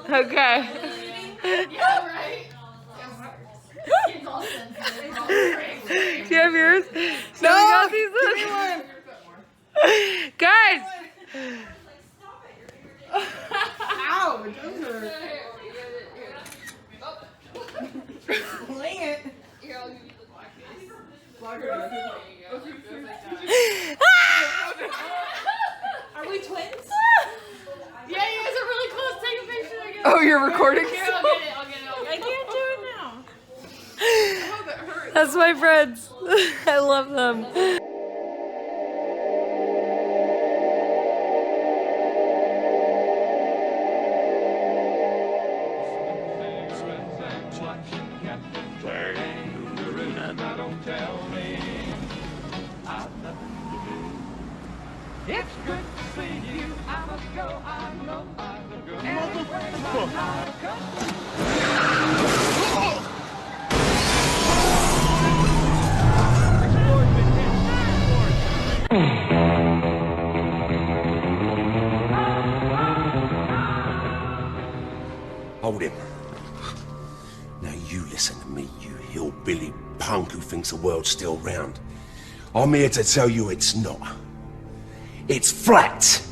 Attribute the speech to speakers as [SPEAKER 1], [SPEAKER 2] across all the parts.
[SPEAKER 1] Okay.
[SPEAKER 2] Yeah, right?
[SPEAKER 1] Do you have yours? So we got these. Give me one. Guys.
[SPEAKER 3] Ow, it does hurt. Sling it.
[SPEAKER 2] Here, I'll give you the black piece.
[SPEAKER 3] Are we twins?
[SPEAKER 2] Yeah, you guys are really close. Take a picture again.
[SPEAKER 1] Oh, you're recording?
[SPEAKER 2] Here, I'll get it.
[SPEAKER 3] I can't do it now.
[SPEAKER 2] Oh, that hurts.
[SPEAKER 1] That's my friends. I love them.
[SPEAKER 4] It's good to see you. I must go. I know I will go.
[SPEAKER 5] Hold him. Now you listen to me, you hillbilly punk who thinks the world's still round. I'm here to tell you it's not. It's flat!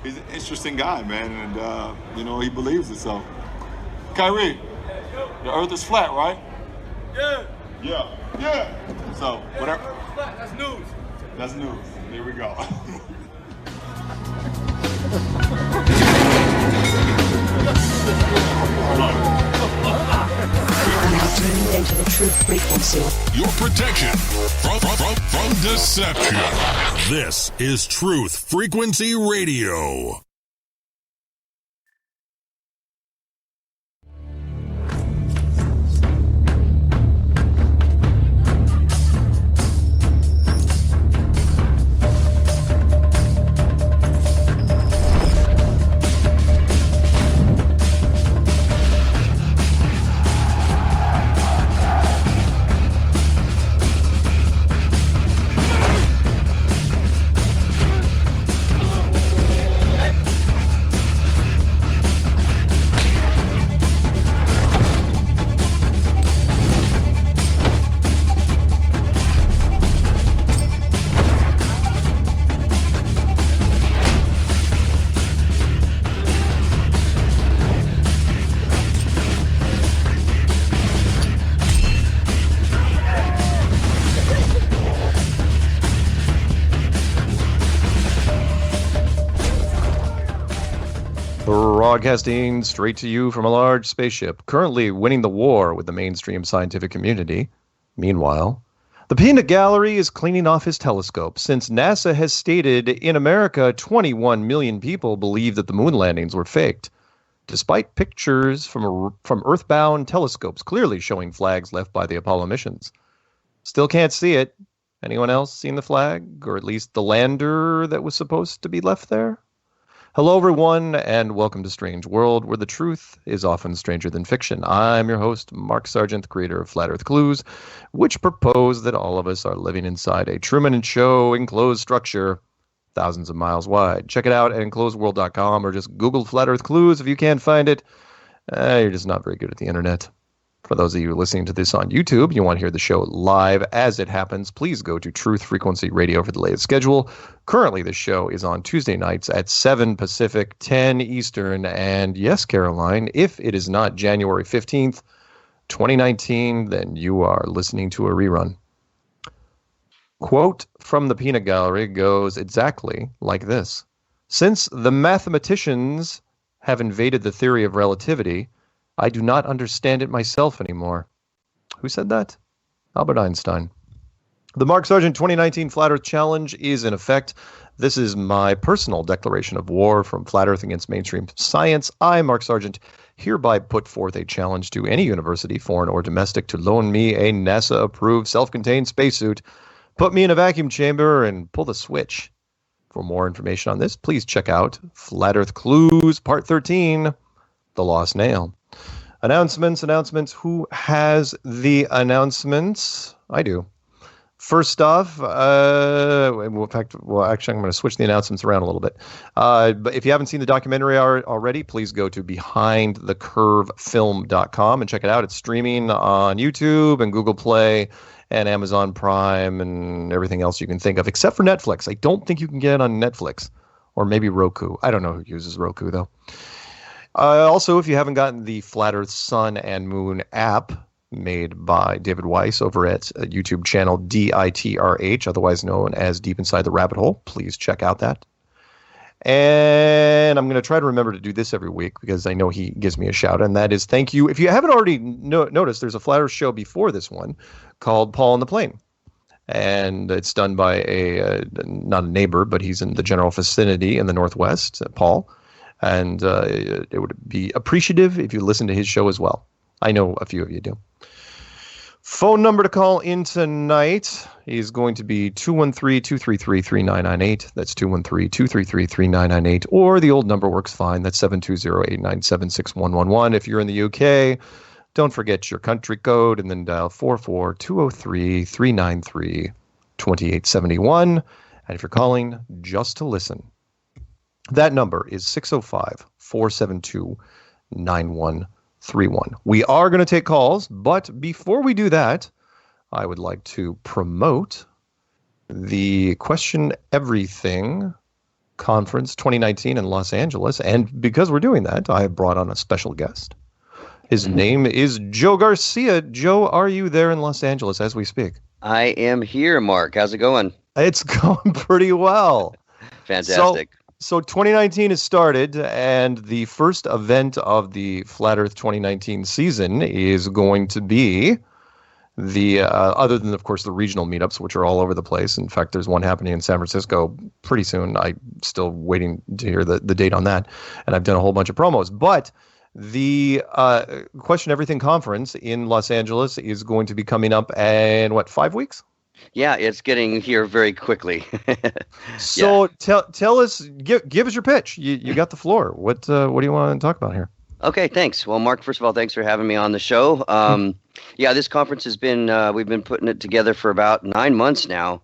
[SPEAKER 6] He's an interesting guy, man, and you know, he believes it. So, Kyrie, the Earth is flat, right?
[SPEAKER 7] Yeah.
[SPEAKER 6] Yeah. Yeah. So, whatever.
[SPEAKER 7] That's news.
[SPEAKER 6] That's news. Here we go.
[SPEAKER 8] Now tuned into the truth frequency.
[SPEAKER 9] Your protection from deception. This is Truth Frequency Radio.
[SPEAKER 10] Broadcasting straight to you from a large spaceship, currently winning the war with the mainstream scientific community. Meanwhile, the peanut gallery is cleaning off his telescope since NASA has stated in America 21 million people believe that the moon landings were faked, despite pictures from Earthbound telescopes clearly showing flags left by the Apollo missions. Still can't see it. Anyone else seen the flag, or at least the lander that was supposed to be left there? Hello, everyone, and welcome to Strange World, where the truth is often stranger than fiction. I'm your host, Mark Sargent, creator of Flat Earth Clues, which propose that all of us are living inside a Truman Show enclosed structure thousands of miles wide. Check it out at enclosedworld.com or just Google Flat Earth Clues if you can't find it. You're just not very good at the internet. For those of you listening to this on YouTube, you want to hear the show live as it happens, please go to Truth Frequency Radio for the latest schedule. Currently, the show is on Tuesday nights at 7 Pacific, 10 Eastern. And yes, Caroline, if it is not January 15th, 2019, then you are listening to a rerun. Quote from the peanut gallery goes exactly like this. Since the mathematicians have invaded the theory of relativity, I do not understand it myself anymore. Who said that? Albert Einstein. The Mark Sargent 2019 Flat Earth Challenge is in effect. This is my personal declaration of war from Flat Earth against mainstream science. I, Mark Sargent, hereby put forth a challenge to any university, foreign or domestic, to loan me a NASA-approved self-contained spacesuit, put me in a vacuum chamber, and pull the switch For more information on this, please check out Flat Earth Clues, Part 13, The Lost Nail. Announcements. Who has the announcements? I do. First off, in fact, actually, I'm going to switch the announcements around a little bit. But if you haven't seen the documentary already, please go to behindthecurvefilm.com and check it out. It's streaming on YouTube and Google Play and Amazon Prime and everything else you can think of, except for Netflix. I don't think you can get it on Netflix, or maybe Roku. I don't know who uses Roku, though. Also, if you haven't gotten the Flat Earth Sun and Moon app made by David Weiss over at YouTube channel DITRH, otherwise known as Deep Inside the Rabbit Hole, please check out that. And I'm going to try to remember to do this every week because I know he gives me a shout, and that is thank you. If you haven't already noticed, there's a Flat Earth show before this one called Paul on the Plane. And it's done by not a neighbor, but he's in the general vicinity in the Northwest, Paul. And it would be appreciative if you listen to his show as well. I know a few of you do. Phone number to call in tonight is going to be 213-233-3998. That's 213-233-3998. Or the old number works fine. That's 720-897-6111. If you're in the UK, don't forget your country code and then dial 44203-393-2871. And if you're calling just to listen, that number is 605-472-9131. We are going to take calls, but before we do that, I would like to promote the Question Everything Conference 2019 in Los Angeles. And because we're doing that, I have brought on a special guest. His name is Joe Garcia. Joe, are you there in Los Angeles as we speak?
[SPEAKER 11] I am here, Mark. How's it going?
[SPEAKER 10] It's going pretty well.
[SPEAKER 11] Fantastic.
[SPEAKER 10] So 2019 has started, and the first event of the Flat Earth 2019 season is going to be the, other than, of course, the regional meetups, which are all over the place. In fact, there's one happening in San Francisco pretty soon. I'm still waiting to hear the date on that, and I've done a whole bunch of promos. But the Question Everything Conference in Los Angeles is going to be coming up in, 5 weeks?
[SPEAKER 11] Yeah, it's getting here very quickly.
[SPEAKER 10] So tell us, give us your pitch. You got the floor. What do you want to talk about here?
[SPEAKER 11] Okay, thanks. Well, Mark, first of all, thanks for having me on the show. Yeah, this conference has been, we've been putting it together for about 9 months now.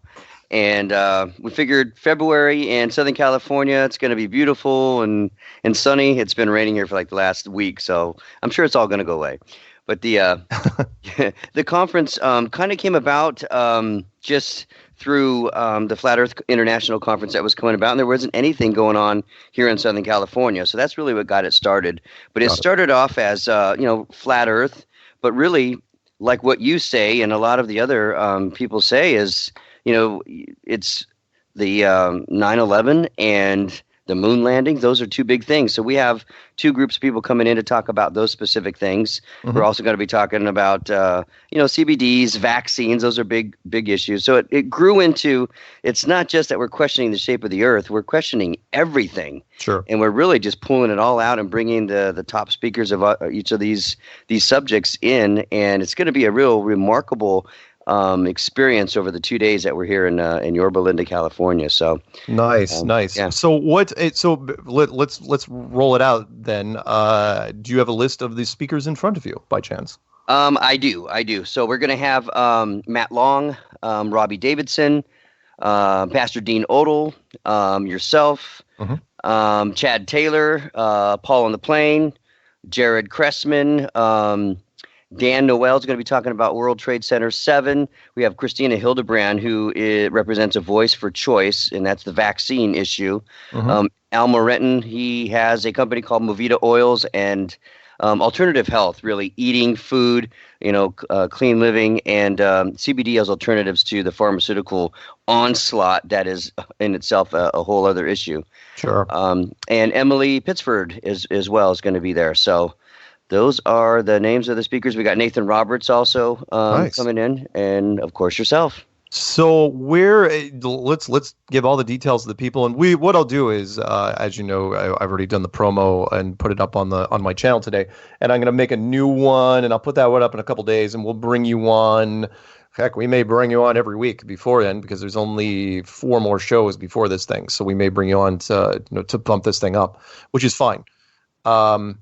[SPEAKER 11] And we figured February in Southern California, it's going to be beautiful and sunny. It's been raining here for like the last week, so I'm sure it's all going to go away. But the the conference kind of came about just through the Flat Earth International Conference that was coming about, and there wasn't anything going on here in Southern California. So that's really what got it started. But it started off as Flat Earth, but really like what you say and a lot of the other people say is, it's the 9/11 and the moon landing. Those are two big things. So we have two groups of people coming in to talk about those specific things. Mm-hmm. We're also going to be talking about, CBDs, vaccines. Those are big issues. So it grew into, it's not just that we're questioning the shape of the earth. We're questioning everything.
[SPEAKER 10] Sure.
[SPEAKER 11] And we're really just pulling it all out and bringing the top speakers of each of these subjects in. And it's going to be a real remarkable experience over the 2 days that we're here in Yorba Linda, California. So
[SPEAKER 10] nice.
[SPEAKER 11] Yeah.
[SPEAKER 10] So let's roll it out then. Do you have a list of the speakers in front of you by chance?
[SPEAKER 11] I do. So we're going to have Matt Long, Robbie Davidson, Pastor Dean Odell, yourself, mm-hmm. Chad Taylor, Paul on the Plane, Jared Cressman, Dan Noel is going to be talking about World Trade Center 7. We have Christina Hildebrand, who represents a voice for choice, and that's the vaccine issue. Mm-hmm. Al Morenton, he has a company called Movita Oils and alternative health, really eating food, clean living, and CBD as alternatives to the pharmaceutical onslaught that is in itself a whole other issue.
[SPEAKER 10] Sure.
[SPEAKER 11] And Emily Pittsford as well is going to be there. So those are the names of the speakers. We got Nathan Roberts also
[SPEAKER 10] nice.
[SPEAKER 11] Coming in, and of course yourself.
[SPEAKER 10] So let's give all the details to the people. And what I'll do is, as you know, I've already done the promo and put it up on my channel today. And I'm going to make a new one, and I'll put that one up in a couple days, and we'll bring you one Heck, we may bring you on every week before then because there's only 4 more shows before this thing. So we may bring you on to bump this thing up, which is fine. Are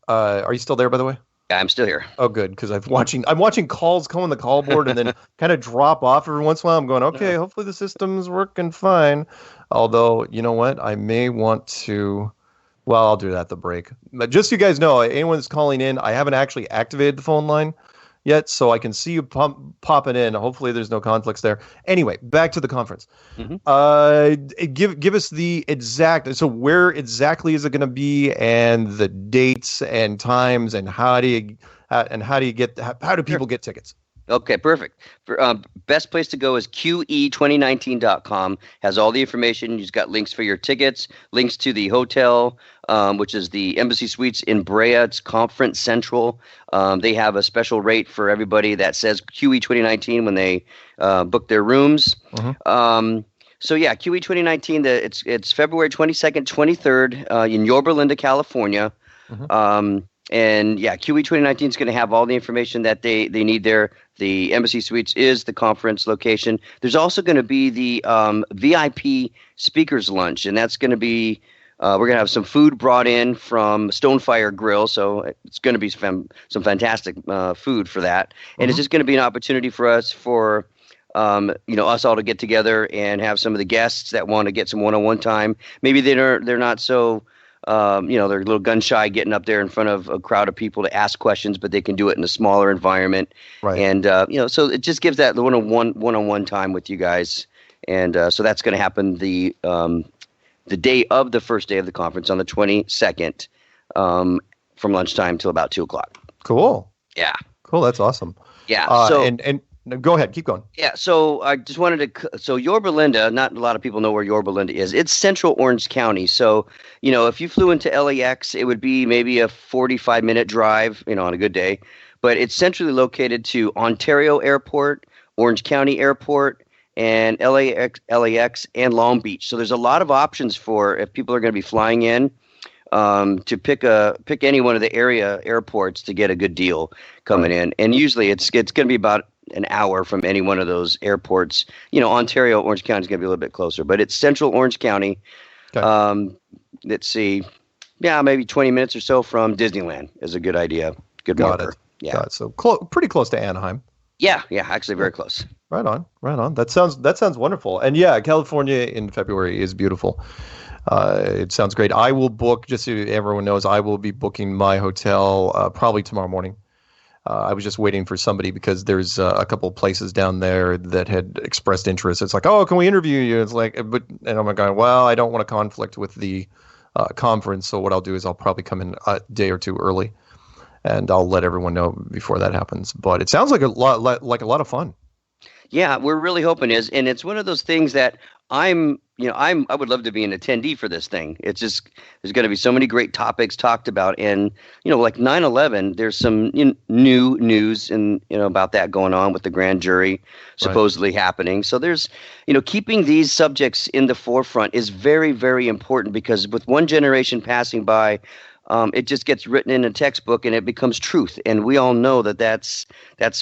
[SPEAKER 10] you still there, by the way?
[SPEAKER 11] Yeah, I'm still here.
[SPEAKER 10] Oh, good, because I'm watching calls come on the call board and then kind of drop off every once in a while. I'm going, okay, hopefully the system's working fine. Although, you know what? I may want to... Well, I'll do that at the break. But just so you guys know, anyone that's calling in, I haven't actually activated the phone line yet, so I can see you popping in. Hopefully there's no conflicts there. Anyway, back to the conference. Mm-hmm. Give us the exact, so where exactly is it going to be, and the dates and times, and how do people get tickets?
[SPEAKER 11] Okay, perfect. Best place to go is QE2019.com. Has all the information. You've got links for your tickets, links to the hotel, which is the Embassy Suites in Brea. It's Conference Central. They have a special rate for everybody that says QE2019 when they book their rooms. Mm-hmm. So yeah, QE 2019. It's February 22nd, 23rd in Yorba Linda, California. Mm-hmm. And yeah, QE 2019 is going to have all the information that they need there. The Embassy Suites is the conference location. There's also going to be the VIP speakers lunch, and that's going to be we're going to have some food brought in from Stonefire Grill, so it's going to be some fantastic food for that. And it's just going to be an opportunity for us us all to get together and have some of the guests that want to get some one-on-one time. Maybe they're not so they're a little gun shy getting up there in front of a crowd of people to ask questions, but they can do it in a smaller environment. Right. And, so it just gives that one-on-one time with you guys. And so that's going to happen the day of the first day of the conference on the 22nd from lunchtime till about 2:00.
[SPEAKER 10] Cool.
[SPEAKER 11] Yeah.
[SPEAKER 10] Cool. That's awesome.
[SPEAKER 11] Yeah.
[SPEAKER 10] No, go ahead. Keep going.
[SPEAKER 11] Yeah, so I just wanted to – so Yorba Linda, not a lot of people know where Yorba Linda is. It's central Orange County. So, if you flew into LAX, it would be maybe a 45-minute drive, on a good day. But it's centrally located to Ontario Airport, Orange County Airport, and LAX and Long Beach. So there's a lot of options for if people are going to be flying in to pick any one of the area airports to get a good deal coming in. And usually it's going to be about an hour from any one of those airports. Ontario, Orange County is going to be a little bit closer, but it's central Orange County. Okay. Let's see. Yeah, maybe 20 minutes or so from Disneyland is a good idea. Good marker. Yeah.
[SPEAKER 10] Got it. So pretty close to Anaheim.
[SPEAKER 11] Yeah, actually very close.
[SPEAKER 10] Right on. That sounds wonderful. And yeah, California in February is beautiful. It sounds great. I will book, just so everyone knows, I will be booking my hotel probably tomorrow morning. I was just waiting for somebody because there's a couple of places down there that had expressed interest. It's like, oh, can we interview you? It's like, and I'm going, well, I don't want to conflict with the conference. So what I'll do is I'll probably come in a day or two early, and I'll let everyone know before that happens. But it sounds like a lot of fun.
[SPEAKER 11] Yeah, we're really hoping and it's one of those things that I would love to be an attendee for this thing. It's just, there's going to be so many great topics talked about. And, like 9/11, there's some new news and, about that going on with the grand jury supposedly happening. So there's, keeping these subjects in the forefront is very, very important because with one generation passing by, it just gets written in a textbook and it becomes truth. And we all know that's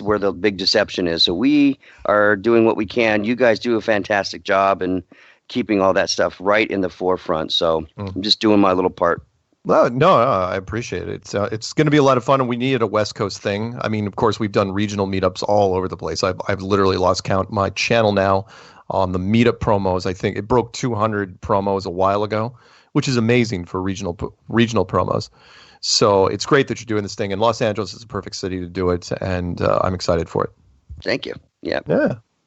[SPEAKER 11] where the big deception is. So we are doing what we can. You guys do a fantastic job and keeping all that stuff right in the forefront. So I'm just doing my little part.
[SPEAKER 10] Well, no, I appreciate it. It's going to be a lot of fun, and we needed a West Coast thing. I mean, of course, we've done regional meetups all over the place. I've literally lost count. My channel now on the meetup promos, I think it broke 200 promos a while ago, which is amazing for regional promos. So it's great that you're doing this thing, and Los Angeles is a perfect city to do it, and I'm excited for it.
[SPEAKER 11] Thank you. Yeah.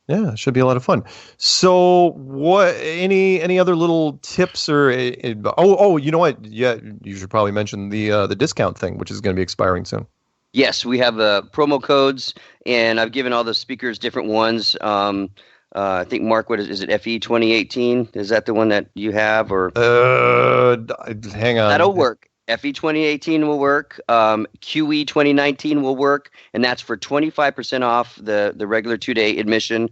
[SPEAKER 10] Yeah, it should be a lot of fun. So, what? Any other little tips or? You know what? Yeah, you should probably mention the discount thing, which is going to be expiring soon.
[SPEAKER 11] Yes, we have promo codes, and I've given all the speakers different ones. I think Mark, what is it? FE 2018? Is that the one that you have, or?
[SPEAKER 10] Hang on.
[SPEAKER 11] That'll work. FE 2018 will work. QE 2019 will work, and that's for 25% off the regular 2-day admission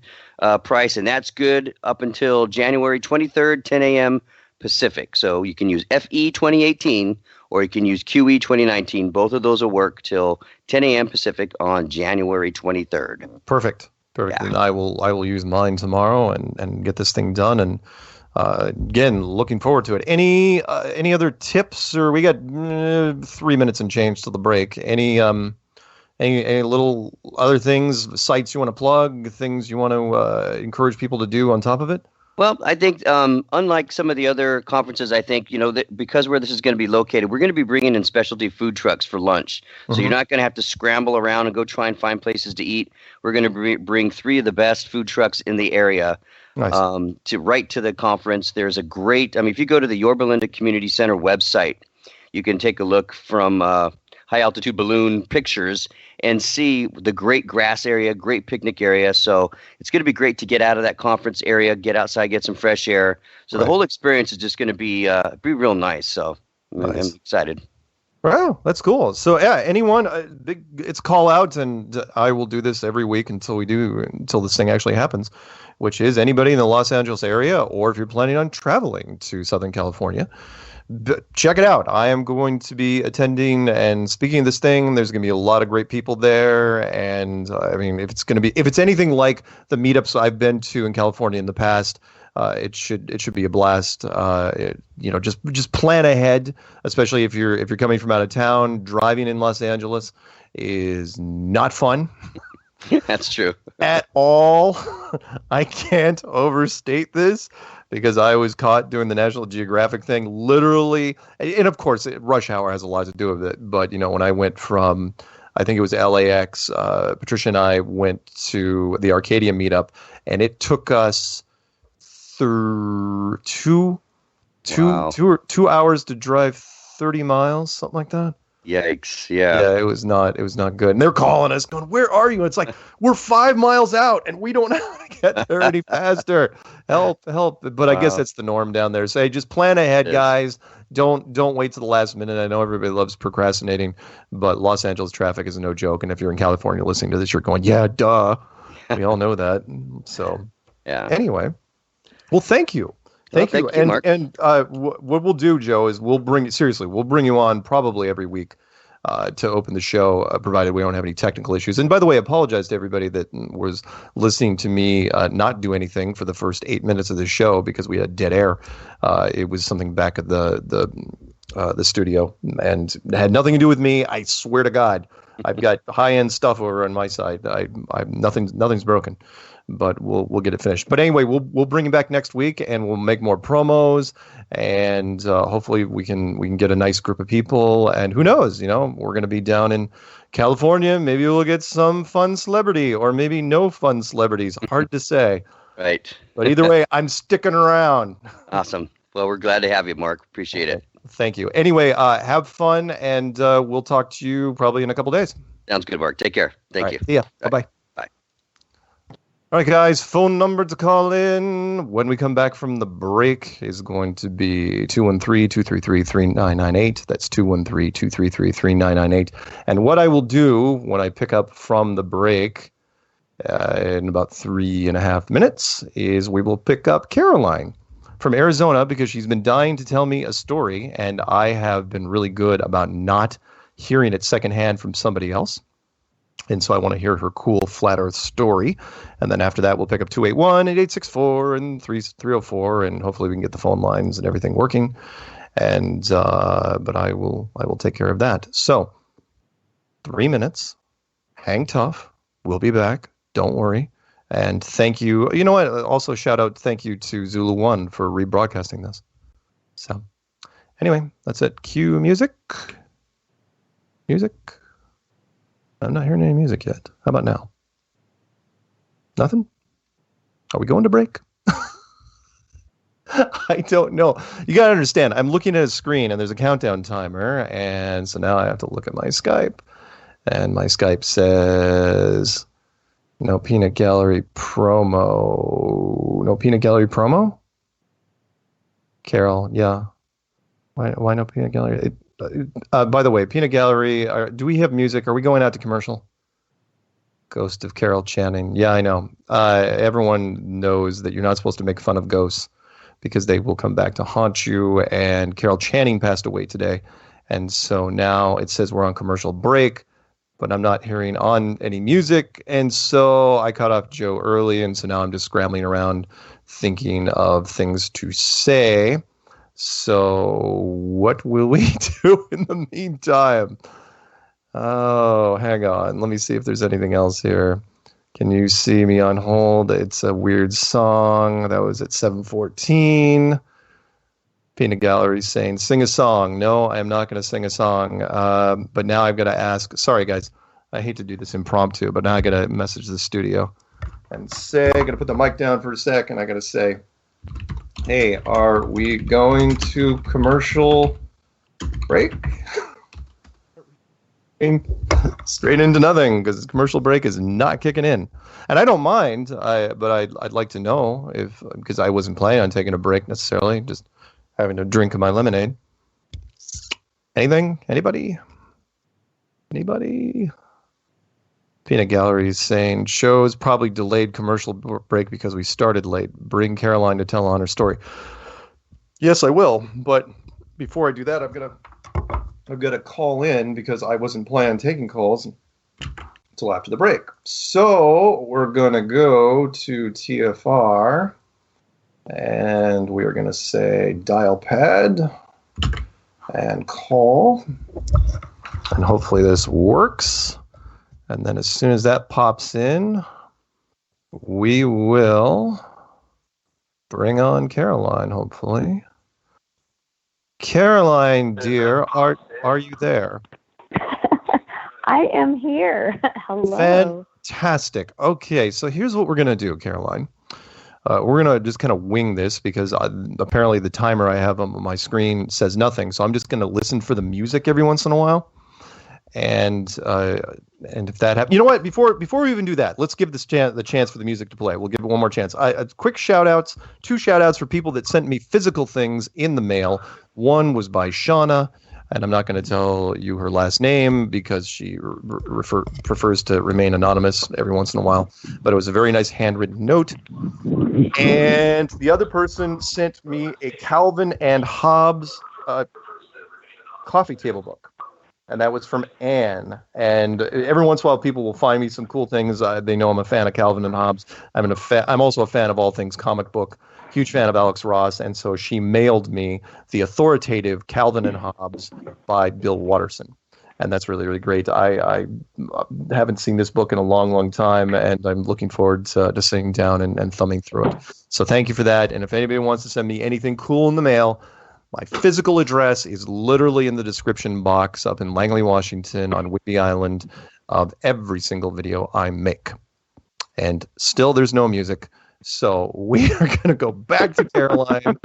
[SPEAKER 11] price, and that's good up until January 23rd, 10 a.m. Pacific. So you can use FE 2018 or you can use QE 2019. Both of those will work till 10 a.m. Pacific on January 23rd.
[SPEAKER 10] Perfect. Perfect. And I will use mine tomorrow and get this thing done. And again, looking forward to it. Any other tips? Or we got 3 minutes and change till the break. Any little other things, sites you want to plug, things you want to encourage people to do on top of it?
[SPEAKER 11] Well, I think unlike some of the other conferences, I think, because where this is going to be located, we're going to be bringing in specialty food trucks for lunch. So you're not going to have to scramble around and go try and find places to eat. We're going to bring 3 of the best food trucks in the area right to the conference. There's a great, if you go to the Yorba Linda Community Center website, you can take a look from high altitude balloon pictures and see the great grass area, great picnic area. So it's going to be great to get out of that conference area, get outside, get some fresh air. So the whole experience is just going to be real nice. So I'm excited.
[SPEAKER 10] Wow, that's cool. So yeah, anyone, it's call out, and I will do this every week until this thing actually happens, which is anybody in the Los Angeles area, or if you're planning on traveling to Southern California, check it out. I am going to be attending and speaking of this thing. There's going to be a lot of great people there, and if it's anything like the meetups I've been to in California in the past, it should be a blast. Just plan ahead, especially if you're coming from out of town. Driving in Los Angeles is not fun.
[SPEAKER 11] That's true.
[SPEAKER 10] At all. I can't overstate this, because I was caught doing the National Geographic thing, literally. And of course, rush hour has a lot to do with it. But, when I went from, I think it was LAX, Patricia and I went to the Arcadia meetup, and it took us through 2 hours to drive 30 miles, something like that.
[SPEAKER 11] Yikes! Yeah.
[SPEAKER 10] Yeah, it was not good. And they're calling us, going, "Where are you?" It's like, we're 5 miles out, and we don't know how to get there any faster. Help! But I guess that's the norm down there. So hey, just plan ahead, guys. Don't wait till the last minute. I know everybody loves procrastinating, but Los Angeles traffic is no joke. And if you're in California listening to this, you're going, "Yeah, duh." We all know that. So
[SPEAKER 11] yeah.
[SPEAKER 10] Anyway, well, thank you. Thank you.
[SPEAKER 11] Mark.
[SPEAKER 10] And what we'll do, Joe, is we'll bring you on probably every week to open the show, provided we don't have any technical issues. And by the way, I apologize to everybody that was listening to me not do anything for the first 8 minutes of the show because we had dead air. It was something back at the studio, and it had nothing to do with me. I swear to God, I've got high-end stuff over on my side. Nothing's broken. But we'll get it finished. But anyway, we'll bring you back next week, and we'll make more promos, and hopefully we can get a nice group of people. And who knows, we're going to be down in California. Maybe we'll get some fun celebrity, or maybe no fun celebrities. Hard to say.
[SPEAKER 11] Right.
[SPEAKER 10] But either way, I'm sticking around.
[SPEAKER 11] Awesome. Well, we're glad to have you, Mark. Appreciate it.
[SPEAKER 10] Thank you. Anyway, have fun, and we'll talk to you probably in a couple days.
[SPEAKER 11] Sounds good, Mark. Take care. Thank you.
[SPEAKER 10] See ya. Bye-bye. All right, guys, phone number to call in when we come back from the break is going to be 213-233-3998. That's 213-233-3998. And what I will do when I pick up from the break in about 3.5 minutes is we will pick up Caroline from Arizona, because she's been dying to tell me a story, and I have been really good about not hearing it secondhand from somebody else. And so I want to hear her cool flat Earth story. And then after that, we'll pick up 281-8864 and 304, and hopefully we can get the phone lines and everything working. And but I will take care of that. So 3 minutes. Hang tough. We'll be back. Don't worry. And thank you. You know what? Also thank you to Zulu One for rebroadcasting this. So anyway, that's it. Cue music. I'm not hearing any music yet. How about now? Nothing? Are we going to break? I don't know. You got to understand, I'm looking at a screen and there's a countdown timer. And so now I have to look at my Skype. And my Skype says, no peanut gallery promo. No peanut gallery promo? Carol, yeah. Why no peanut gallery? By the way, Peanut Gallery, do we have music? Are we going out to commercial? Ghost of Carol Channing. Yeah, I know. Everyone knows that you're not supposed to make fun of ghosts because they will come back to haunt you. And Carol Channing passed away today. And so now it says we're on commercial break. but I'm not hearing on any music. And so I cut off Joe early. And so now I'm just scrambling around thinking of things to say. So what will we do in the meantime? Oh, hang on. Let me see if there's anything else here. Can you see me on hold? It's a weird song. That was at 7:14. Peanut Gallery saying, sing a song. No, I am not going to sing a song. But now I've got to ask. Sorry, guys. I hate to do this impromptu, but now I got to message the studio and say, I got to put the mic down for a second. I got to say, hey, are we going to commercial break? Straight into nothing, because commercial break is not kicking in. And I don't mind, but I'd like to know because I wasn't planning on taking a break necessarily, just having a drink of my lemonade. Anything? Anybody? Peanut Gallery is saying, shows probably delayed commercial break because we started late. Bring Caroline to tell on her story. Yes, I will. But before I do that, I've got to call in because I wasn't planning on taking calls until after the break. So we're going to go to TFR and we are going to say dial pad and call. And hopefully this works. And then as soon as that pops in, we will bring on Caroline, hopefully. Caroline, dear, are you there?
[SPEAKER 12] I am here. Hello.
[SPEAKER 10] Fantastic. Okay, so here's what we're going to do, Caroline. We're going to just kind of wing this because apparently the timer I have on my screen says nothing. So I'm just going to listen for the music every once in a while. And if that happens, you know what? Before we even do that, let's give this the chance for the music to play. We'll give it one more chance. Quick shout-outs, 2 shout-outs for people that sent me physical things in the mail. One was by Shauna, and I'm not going to tell you her last name because she prefers to remain anonymous every once in a while. But it was a very nice handwritten note. And the other person sent me a Calvin and Hobbes coffee table book. And that was from Anne. And every once in a while, people will find me some cool things. They know I'm a fan of Calvin and Hobbes. I'm also a fan of all things comic book. Huge fan of Alex Ross. And so she mailed me the authoritative Calvin and Hobbes by Bill Watterson. And that's really, really great. I haven't seen this book in a long, long time. And I'm looking forward to sitting down and thumbing through it. So thank you for that. And if anybody wants to send me anything cool in the mail, my physical address is literally in the description box up in Langley, Washington on Whidbey Island of every single video I make. And still there's no music. So we are going to go back to Caroline.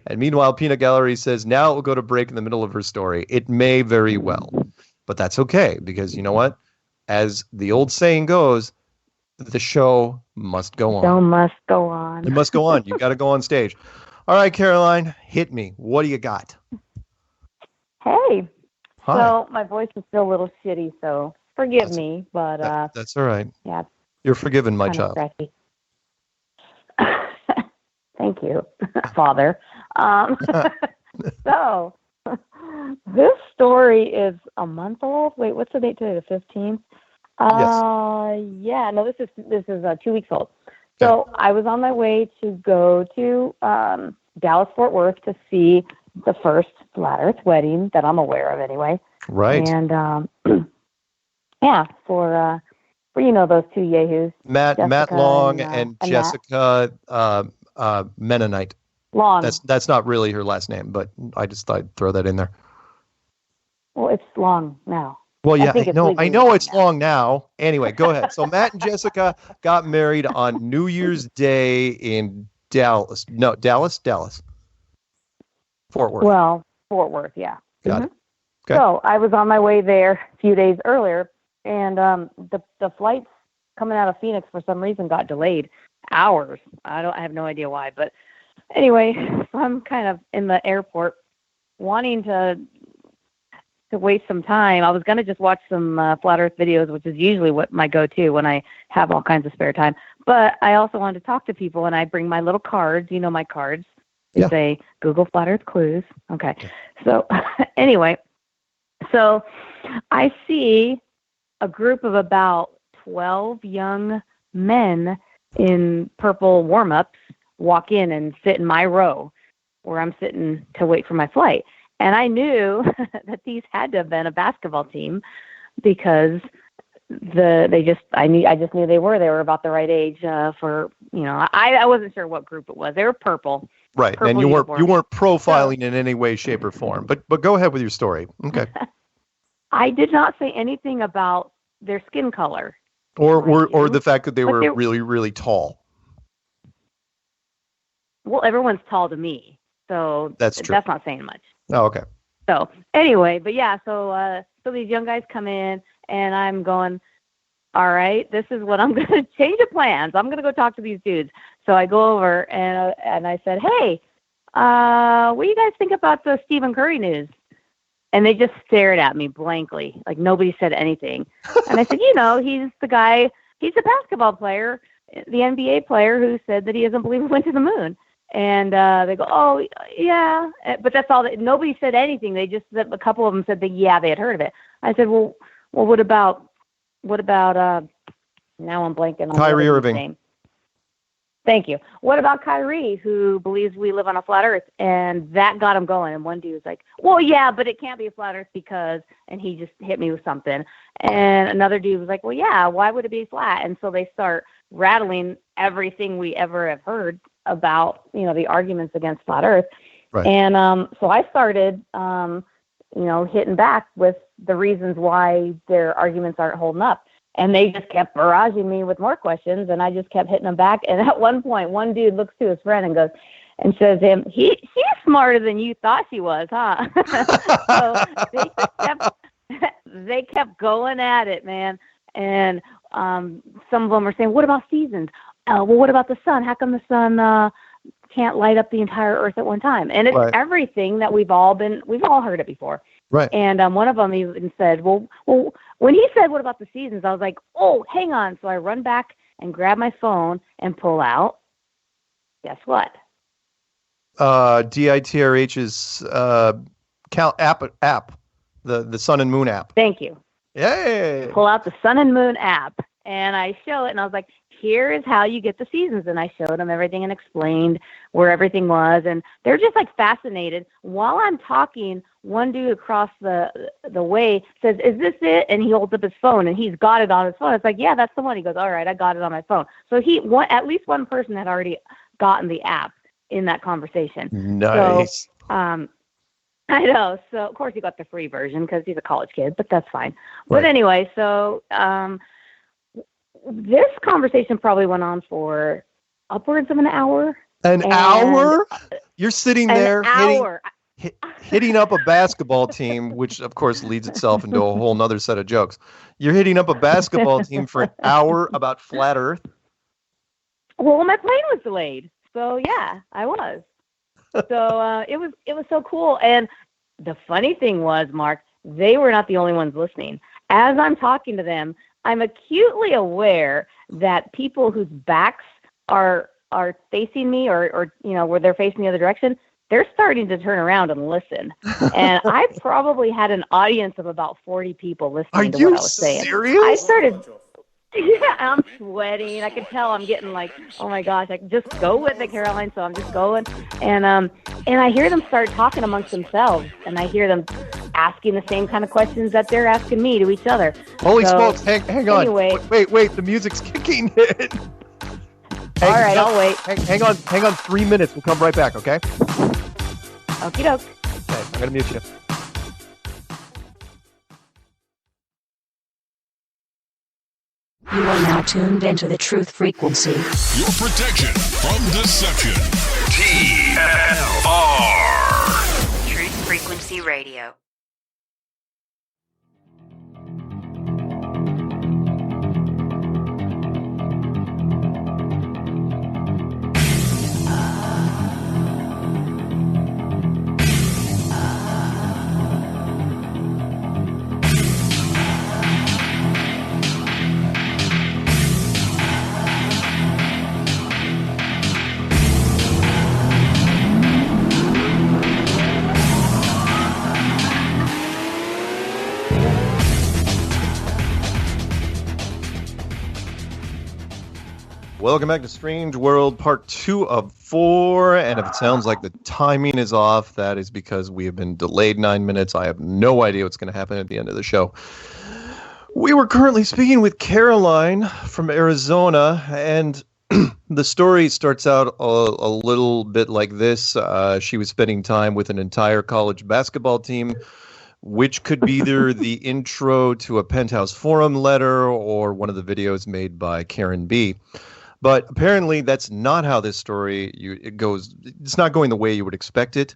[SPEAKER 10] And meanwhile, Peanut Gallery says now it will go to break in the middle of her story. It may very well. But that's okay because you know what? As the old saying goes, the show must go on.
[SPEAKER 12] The show must go on.
[SPEAKER 10] It must go on. You got to go on stage. All right, Caroline, hit me. What do you got?
[SPEAKER 12] Hey.
[SPEAKER 10] Hi.
[SPEAKER 12] So my voice is still a little shitty, so forgive me. But
[SPEAKER 10] that's all right.
[SPEAKER 12] Yeah.
[SPEAKER 10] You're forgiven, my child.
[SPEAKER 12] Thank you, Father. So this story is a month old. Wait, what's the date today? The 15th.
[SPEAKER 10] Yes.
[SPEAKER 12] Yeah. No, this is 2 weeks old. So I was on my way to go to Dallas, Fort Worth to see the first Flat Earth wedding that I'm aware of anyway. Right. And yeah, for those 2 yahoos.
[SPEAKER 10] Matt Long and Jessica Mennonite.
[SPEAKER 12] Long.
[SPEAKER 10] That's not really her last name, but I just thought I'd throw that in there.
[SPEAKER 12] Well, it's Long now.
[SPEAKER 10] Well, yeah, I know it's long now. Anyway, go ahead. So Matt and Jessica got married on New Year's Day in Dallas. No, Dallas. Fort Worth.
[SPEAKER 12] Well, Fort Worth, yeah.
[SPEAKER 10] Got it. Okay.
[SPEAKER 12] So I was on my way there a few days earlier, and the flights coming out of Phoenix for some reason got delayed hours. I have no idea why, but anyway, so I'm kind of in the airport wanting to waste some time. I was going to just watch some Flat Earth videos, which is usually what my go-to when I have all kinds of spare time. But I also wanted to talk to people, and I bring my little cards. You know my cards. They say Google Flat Earth clues. Okay. So anyway, so I see a group of about 12 young men in purple warm-ups walk in and sit in my row where I'm sitting to wait for my flight. And I knew that these had to have been a basketball team because I just knew they were about the right age for, I wasn't sure what group it was. They were purple.
[SPEAKER 10] Right.
[SPEAKER 12] Purple
[SPEAKER 10] And you
[SPEAKER 12] uniform.
[SPEAKER 10] weren't profiling in any way, shape, or form. But go ahead with your story. Okay.
[SPEAKER 12] I did not say anything about their skin color.
[SPEAKER 10] Or the fact that they were really, really tall.
[SPEAKER 12] Well, everyone's tall to me. So
[SPEAKER 10] that's true.
[SPEAKER 12] That's not saying much.
[SPEAKER 10] Oh, okay.
[SPEAKER 12] So anyway, but yeah, so these young guys come in and I'm going, all right, this is what I'm going to change of plans. I'm going to go talk to these dudes. So I go over and I said, hey, what do you guys think about the Stephen Curry news? And they just stared at me blankly, like nobody said anything. And I said, he's the guy, he's a basketball player, the NBA player who said that he doesn't believe we went to the moon. And they go, oh, yeah. But that's all. Nobody said anything. They just said, a couple of them said that, yeah, they had heard of it. I said, well, what about, now I'm blanking on
[SPEAKER 10] Kyrie Irving.
[SPEAKER 12] Name. Thank you. What about Kyrie, who believes we live on a flat earth? And that got him going. And one dude was like, well, yeah, but it can't be a flat earth because, and he just hit me with something. And another dude was like, well, yeah, why would it be flat? And so they start rattling everything we ever have heard about, the arguments against flat earth.
[SPEAKER 10] Right.
[SPEAKER 12] And so I started, hitting back with the reasons why their arguments aren't holding up. And they just kept barraging me with more questions, and I just kept hitting them back. And at one point, one dude looks to his friend and goes, and says to him, she's smarter than you thought she was, huh? So they kept going at it, man. And some of them are saying, what about seasons? Well, what about the sun? How come the sun can't light up the entire earth at one time? And it's everything that we've all heard it before.
[SPEAKER 10] Right.
[SPEAKER 12] And one of them even said, well, when he said, what about the seasons? I was like, oh, hang on. So I run back and grab my phone and pull out. Guess what?
[SPEAKER 10] DITRH's app, the Sun and Moon app.
[SPEAKER 12] Thank you.
[SPEAKER 10] Yay!
[SPEAKER 12] Pull out the Sun and Moon app, and I show it, and I was like, here is how you get the seasons. And I showed them everything and explained where everything was, and they're just like fascinated. While I'm talking, one dude across the way says, is this it? And he holds up his phone, and he's got it on his phone. It's like, yeah, that's the one. He goes, all right, I got it on my phone. So at least one person had already gotten the app in that conversation.
[SPEAKER 10] Nice.
[SPEAKER 12] So, I know. So, of course, he got the free version because he's a college kid, but that's fine. Right. But anyway, so this conversation probably went on for upwards of an hour.
[SPEAKER 10] An hour? You're sitting there hitting up a basketball team, which, of course, leads itself into a whole nother set of jokes. You're hitting up a basketball team for an hour about flat Earth?
[SPEAKER 12] Well, my plane was delayed. So, yeah, I was. So it was so cool. And the funny thing was, Mark, they were not the only ones listening. As I'm talking to them, I'm acutely aware that people whose backs are facing me or where they're facing the other direction, they're starting to turn around and listen. And I probably had an audience of about 40 people listening to what I was saying.
[SPEAKER 10] Are you serious?
[SPEAKER 12] Yeah, I'm sweating. I can tell I'm getting like, oh my gosh, I can just go with it, Caroline. So I'm just going. And I hear them start talking amongst themselves, and I hear them asking the same kind of questions that they're asking me to each other.
[SPEAKER 10] Holy smokes, hang on.
[SPEAKER 12] Anyway.
[SPEAKER 10] Wait, the music's kicking in.
[SPEAKER 12] All right, I'll wait.
[SPEAKER 10] Hang on 3 minutes. We'll come right back, okay?
[SPEAKER 12] Okie doke.
[SPEAKER 10] Okay, I'm going to mute you.
[SPEAKER 8] You are now tuned into the truth frequency.
[SPEAKER 9] Your protection from deception.
[SPEAKER 13] TFR.
[SPEAKER 14] Truth Frequency Radio.
[SPEAKER 10] Welcome back to Strange World, part 2 of 4. And if it sounds like the timing is off, that is because we have been delayed 9 minutes. I have no idea what's going to happen at the end of the show. We were currently speaking with Caroline from Arizona, and the story starts out a little bit like this. She was spending time with an entire college basketball team, which could be either the intro to a Penthouse Forum letter or one of the videos made by Karen B. But apparently that's not how this story it goes. It's not going the way you would expect it.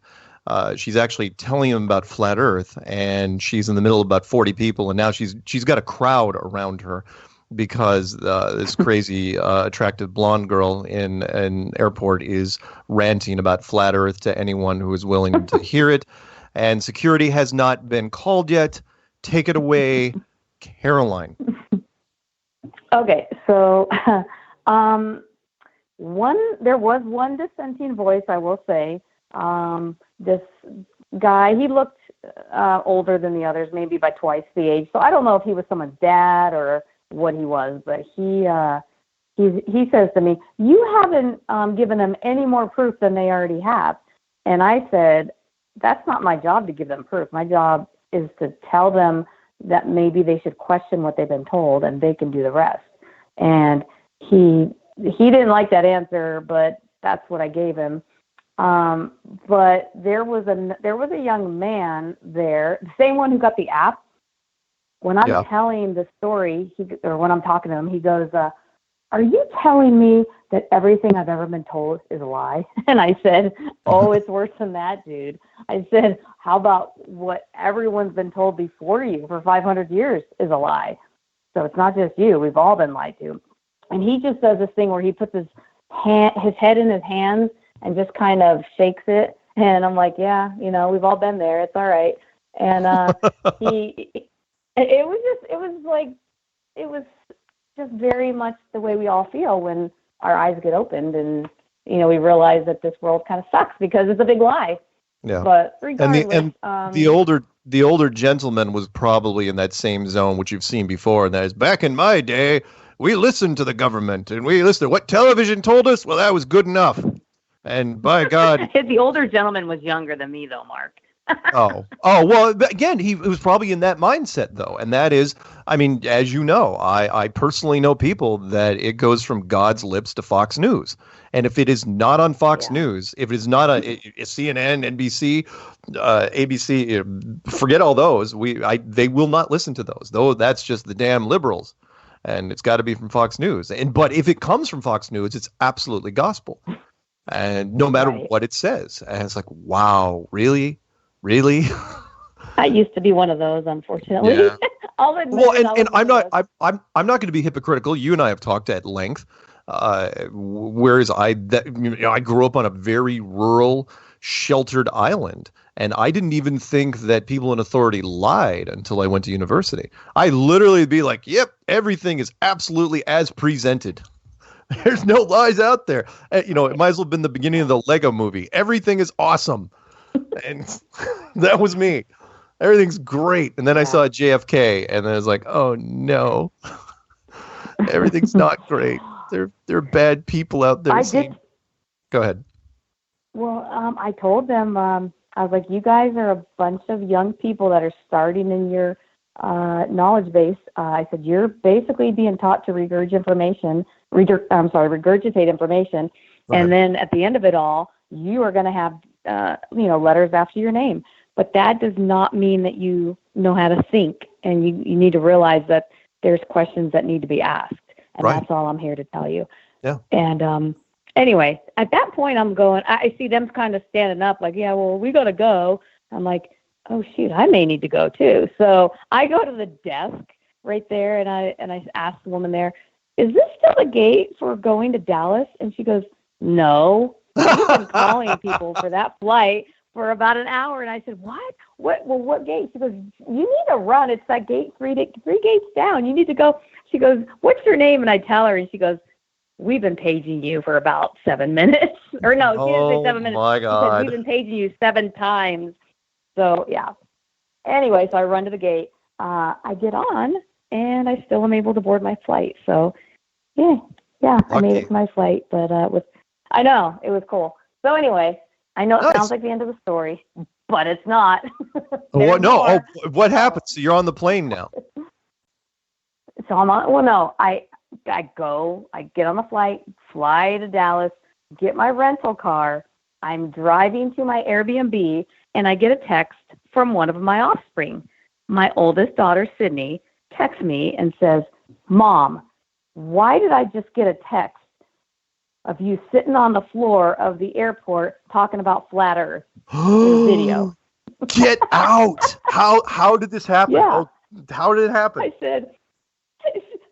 [SPEAKER 10] She's actually telling him about Flat Earth, and she's in the middle of about 40 people, and now she's got a crowd around her because this crazy attractive blonde girl in an airport is ranting about Flat Earth to anyone who is willing to hear it. And security has not been called yet. Take it away, Caroline.
[SPEAKER 12] Okay, so there was one dissenting voice, I will say. This guy, he looked older than the others, maybe by twice the age. So I don't know if he was someone's dad or what he was, but he says to me, "You haven't given them any more proof than they already have." And I said, "That's not my job to give them proof. My job is to tell them that maybe they should question what they've been told, and they can do the rest." And he didn't like that answer, but that's what I gave him. But there was a young man there, the same one who got the app. When I'm telling the story, when I'm talking to him, he goes, "Are you telling me that everything I've ever been told is a lie?" And I said, "Oh, it's worse than that, dude." I said, "How about what everyone's been told before you for 500 years is a lie? So it's not just you. We've all been lied to." And he just does this thing where he puts his head in his hands and just kind of shakes it. And I'm like, "Yeah, we've all been there. It's all right." And it was just very much the way we all feel when our eyes get opened and, we realize that this world kind of sucks because it's a big lie.
[SPEAKER 10] Yeah.
[SPEAKER 12] But regardless,
[SPEAKER 10] the older gentleman was probably in that same zone, which you've seen before. And that is, back in my day, we listened to the government and we listened to what television told us. Well, that was good enough. And by God,
[SPEAKER 12] the older gentleman was younger than me, though, Mark.
[SPEAKER 10] Oh, well, again, he was probably in that mindset, though. And that is, I mean, as you know, I personally know people that it goes from God's lips to Fox News. And if it is not on Fox News, if it is not a CNN, NBC, ABC, forget all those. They will not listen to those, though. That's just the damn liberals. And it's got to be from Fox News. But if it comes from Fox News, it's absolutely gospel. And no matter what it says. And it's like, wow, really? Really?
[SPEAKER 12] I used to be one of those, unfortunately.
[SPEAKER 10] Yeah.
[SPEAKER 12] I'll admit
[SPEAKER 10] well, and I'm not going to be hypocritical. You and I have talked at length. Whereas I grew up on a very rural, sheltered island, and I didn't even think that people in authority lied until I went to university. I literally be like, "Yep, everything is absolutely as presented. There's no lies out there." It might as well have been the beginning of the Lego movie. Everything is awesome. And that was me. Everything's great. And then I saw JFK, and then I was like, "Oh no, everything's not great. There are bad people out there." Go ahead.
[SPEAKER 12] Well, I told them, I was like, "You guys are a bunch of young people that are starting in your knowledge base." I said, "You're basically being taught to regurgitate information, and then at the end of it all, you are going to have letters after your name. But that does not mean that you know how to think, and you need to realize that there's questions that need to be asked, and that's all I'm here to tell you."
[SPEAKER 10] Yeah.
[SPEAKER 12] And anyway, at that point, I'm going. I see them kind of standing up, like, "Yeah, well, we got to go." I'm like, "Oh shoot, I may need to go too." So I go to the desk right there, and I ask the woman there, "Is this still a gate for going to Dallas?" And she goes, "No. We've been calling people for that flight for about an hour." And I said, "What? What gate?" She goes, "You need to run. It's that gate three gates down. You need to go." She goes, "What's your name?" And I tell her, and she goes, "We've been paging you for about 7 minutes." Or no, she didn't say 7 minutes.
[SPEAKER 10] Oh my God.
[SPEAKER 12] She said, "We've been paging you 7 times. So yeah. Anyway, so I run to the gate. I get on, and I still am able to board my flight. So yeah, Yeah, I made
[SPEAKER 10] Lucky.
[SPEAKER 12] it to my flight, but I know, it was cool. So anyway, I know it
[SPEAKER 10] Nice.
[SPEAKER 12] sounds like the end of the story, but it's not.
[SPEAKER 10] What?
[SPEAKER 12] There's
[SPEAKER 10] No.
[SPEAKER 12] more.
[SPEAKER 10] Oh, what happened? So you're on the plane now.
[SPEAKER 12] So I'm on, well, no, I get on the flight, fly to Dallas, get my rental car. I'm driving to my Airbnb, and I get a text from one of my offspring. My oldest daughter, Sydney, texts me and says, "Mom, why did I just get a text of you sitting on the floor of the airport talking about flat Earth in a video?"
[SPEAKER 10] Get out! How did this happen?
[SPEAKER 12] Yeah.
[SPEAKER 10] Oh, how did it happen?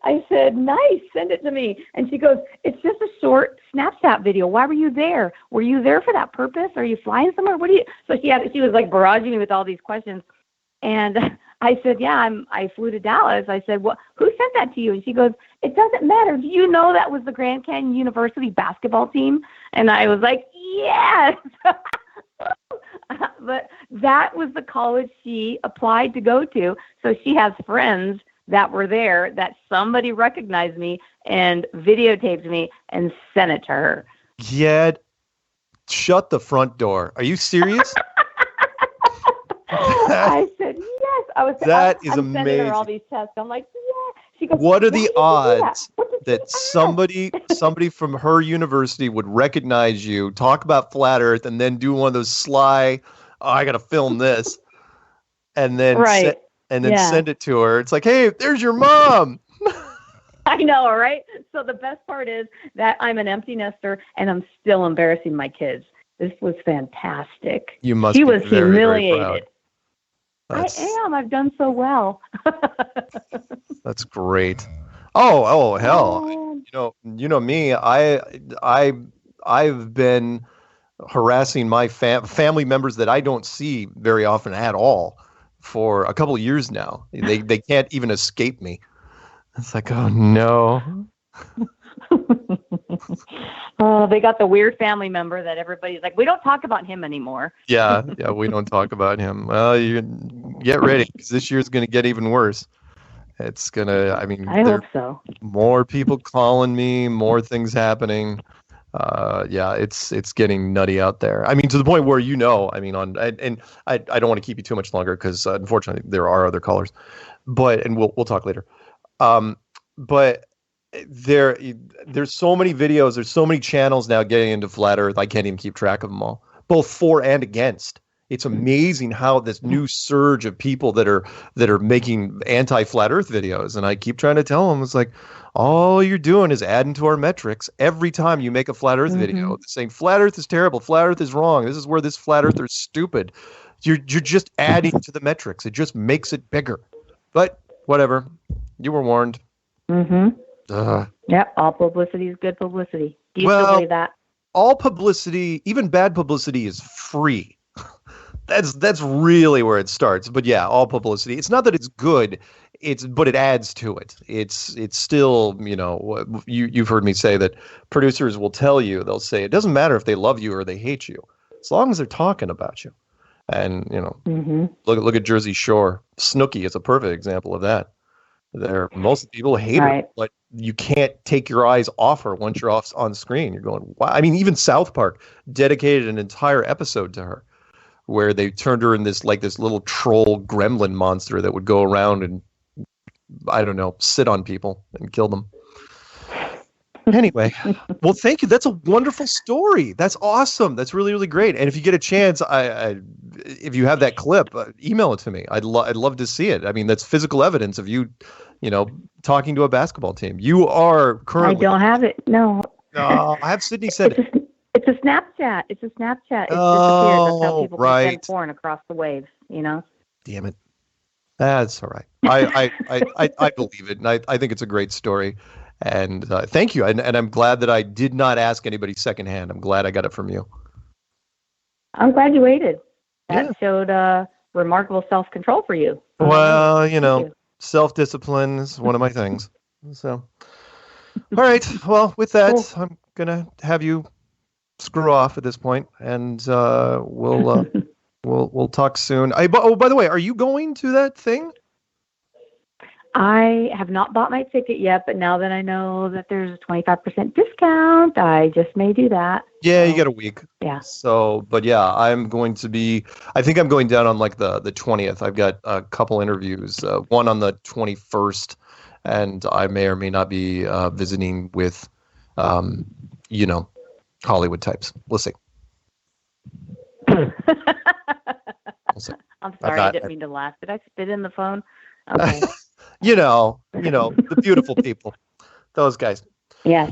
[SPEAKER 12] I said, nice, send it to me. And she goes, it's just a short Snapchat video. Why were you there? Were you there for that purpose? Are you flying somewhere? What do you? So she was like barraging me with all these questions. And I said, yeah, I flew to Dallas. I said, well, who sent that to you? And she goes, it doesn't matter. Do you know that was the Grand Canyon University basketball team? And I was like, yes. But that was the college she applied to go to. So she has friends that were there that somebody recognized me and videotaped me and sent it to her.
[SPEAKER 10] Shut the front door. Are you serious?
[SPEAKER 12] I said, yes. I'm sending her all these texts. I'm like, yeah. She goes,
[SPEAKER 10] what are
[SPEAKER 12] why
[SPEAKER 10] the
[SPEAKER 12] did you do
[SPEAKER 10] odds
[SPEAKER 12] that
[SPEAKER 10] somebody from her university would recognize you, talk about flat Earth, and then do one of those sly, I got to film this, and then
[SPEAKER 12] right.
[SPEAKER 10] Send it to her. It's like, hey, there's your mom.
[SPEAKER 12] I know, right? So the best part is that I'm an empty nester and I'm still embarrassing my kids. This was fantastic.
[SPEAKER 10] You must
[SPEAKER 12] She
[SPEAKER 10] be
[SPEAKER 12] was
[SPEAKER 10] very,
[SPEAKER 12] humiliated.
[SPEAKER 10] very proud.
[SPEAKER 12] I am. I've done so well.
[SPEAKER 10] That's great. Oh, hell. You know me. I've been harassing my family members that I don't see very often at all for a couple of years now. They can't even escape me. It's like, oh no.
[SPEAKER 12] They got the weird family member that everybody's like, we don't talk about him anymore.
[SPEAKER 10] Yeah, we don't talk about him. Well, you get ready because this year's going to get even worse. It's gonna. I
[SPEAKER 12] hope so.
[SPEAKER 10] More people calling me, more things happening. It's getting nutty out there. I mean, to the point where I don't want to keep you too much longer because unfortunately there are other callers, and we'll talk later. But there's so many videos, there's so many channels now getting into flat Earth. I can't even keep track of them all, both for and against. It's amazing how this new surge of people that are making anti-flat Earth videos, and I keep trying to tell them, it's like, all you're doing is adding to our metrics every time you make a flat Earth video, saying flat Earth is terrible, flat Earth is wrong, this is where this flat Earther is stupid. You're just adding to the metrics. It just makes it bigger. But whatever, you were warned.
[SPEAKER 12] Yep, all publicity is good publicity. Do you still believe that?
[SPEAKER 10] All publicity, even bad publicity, is free. That's really where it starts. But yeah, all publicity. It's not that it's good, but it adds to it. It's still, you've heard me say that producers will tell you, they'll say it doesn't matter if they love you or they hate you, as long as they're talking about you. And look at Jersey Shore. Snooki is a perfect example of that. Most people hate her, but you can't take your eyes off her once you're off on screen. You're going, wow. I mean, even South Park dedicated an entire episode to her, where they turned her in this little troll gremlin monster that would go around and, I don't know, sit on people and kill them. Anyway, well, thank you. That's a wonderful story. That's awesome. That's really, really great. And if you get a chance, if you have that clip, email it to me. I'd love to see it. I mean, that's physical evidence of you, talking to a basketball team. You are currently.
[SPEAKER 12] I don't have it. No.
[SPEAKER 10] I have Sydney send it.
[SPEAKER 12] It's a Snapchat. It disappears. That's how people can send porn across the waves.
[SPEAKER 10] Damn it. That's all right. I believe it, and I think it's a great story. And thank you. And I'm glad that I did not ask anybody secondhand. I'm glad I got it from you.
[SPEAKER 12] I'm glad you waited. That showed remarkable self-control for you.
[SPEAKER 10] Well, self-discipline is one of my things. So, all right. Well, with that, cool. I'm going to have you screw off at this point, and we'll talk soon. By the way, are you going to that thing?
[SPEAKER 12] I have not bought my ticket yet, but now that I know that there's a 25% discount, I just may do that.
[SPEAKER 10] Yeah, you got a week.
[SPEAKER 12] Yeah.
[SPEAKER 10] So, but yeah, I think I'm going down on like the 20th. I've got a couple interviews, one on the 21st, and I may or may not be visiting with, Hollywood types. We'll see.
[SPEAKER 12] I'm sorry, I didn't mean to laugh. Did I spit in the phone? Okay.
[SPEAKER 10] The beautiful people, those guys.
[SPEAKER 12] Yes.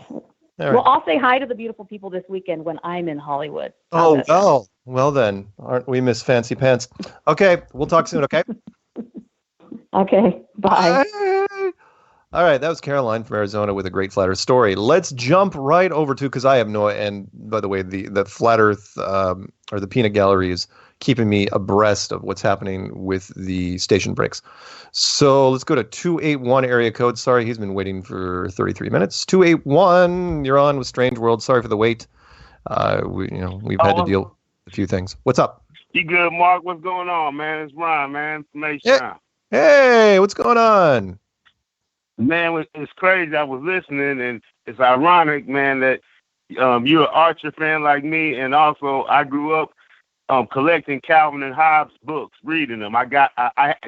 [SPEAKER 10] Right.
[SPEAKER 12] Well, I'll say hi to the beautiful people this weekend when I'm in Hollywood.
[SPEAKER 10] Well then, aren't we Miss Fancy Pants? Okay, we'll talk soon, okay?
[SPEAKER 12] Okay, bye.
[SPEAKER 10] All right, that was Caroline from Arizona with a great Flat Earth story. Let's jump right over to, because I have and by the way, the Flat Earth or the Peanut Gallery is keeping me abreast of what's happening with the station breaks. So let's go to 281 area code. Sorry, he's been waiting for 33 minutes. 281, you're on with Strange World. Sorry for the wait. We've had to deal with a few things. What's up?
[SPEAKER 13] You good, Mark? What's going on, man? It's Ron, man.
[SPEAKER 10] Hey, what's going on?
[SPEAKER 13] Man, it's crazy. I was listening, and it's ironic, man, that you're an Archer fan like me, and also I grew up collecting Calvin and Hobbes books, reading them.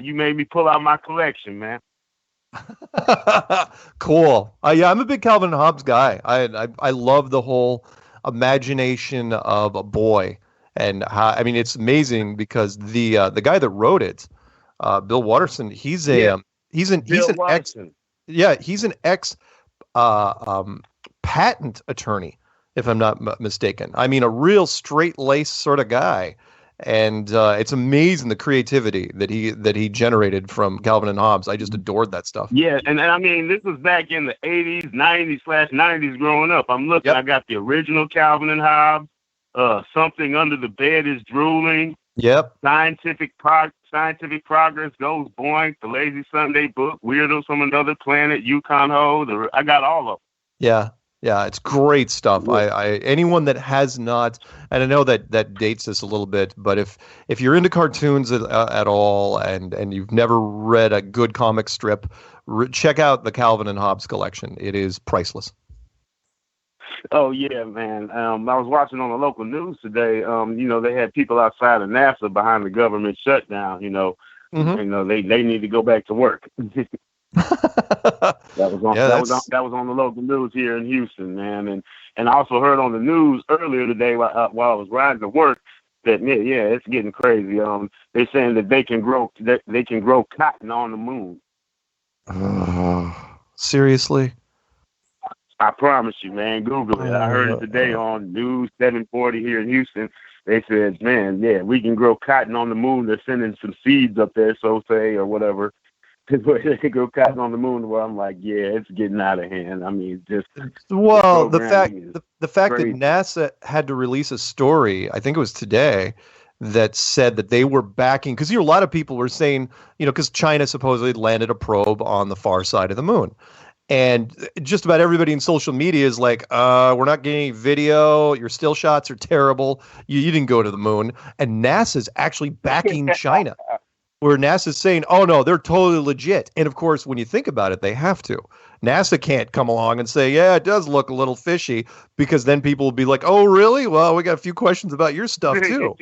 [SPEAKER 13] You made me pull out my collection, man.
[SPEAKER 10] Cool. Yeah, I'm a big Calvin and Hobbes guy. I love the whole imagination of a boy, and how, it's amazing because the guy that wrote it, Bill Watterson, he's an ex patent attorney, if I'm not mistaken. A real straight-laced sort of guy. And it's amazing the creativity that he generated from Calvin and Hobbes. I just adored that stuff.
[SPEAKER 13] Yeah, and this was back in the 80s, 90s/90s growing up. I'm looking, I got the original Calvin and Hobbes, Something Under the Bed is Drooling.
[SPEAKER 10] Yep.
[SPEAKER 13] Scientific Progress Goes Boink, The Lazy Sunday Book, Weirdos from Another Planet, Yukon Ho. I got all of them.
[SPEAKER 10] Yeah, it's great stuff.
[SPEAKER 13] Yeah.
[SPEAKER 10] Anyone that has not, and I know that dates this a little bit, but if you're into cartoons at all and you've never read a good comic strip, check out the Calvin and Hobbes collection. It is priceless.
[SPEAKER 13] Oh yeah, man. I was watching on the local news today. They had people outside of NASA behind the government shutdown.
[SPEAKER 10] Mm-hmm.
[SPEAKER 13] They need to go back to work. That was on the local news here in Houston, man. And I also heard on the news earlier today while I was riding to work that it's getting crazy. They're saying that they can grow cotton on the moon.
[SPEAKER 10] Seriously?
[SPEAKER 13] I promise you, man. Google it. I heard it today on News 740 here in Houston. They said, man, we can grow cotton on the moon. They're sending some seeds up there, so say, or whatever. They can grow cotton on the moon. Where I'm like, it's getting out of hand.
[SPEAKER 10] The fact that NASA had to release a story, I think it was today, that said that they were backing, because a lot of people were saying, because China supposedly landed a probe on the far side of the moon. And just about everybody in social media is like, we're not getting any video. Your still shots are terrible. You didn't go to the moon. And NASA's actually backing China, where NASA's saying, oh, no, they're totally legit. And, of course, when you think about it, they have to. NASA can't come along and say, yeah, it does look a little fishy, because then people will be like, oh, really? Well, we got a few questions about your stuff, too.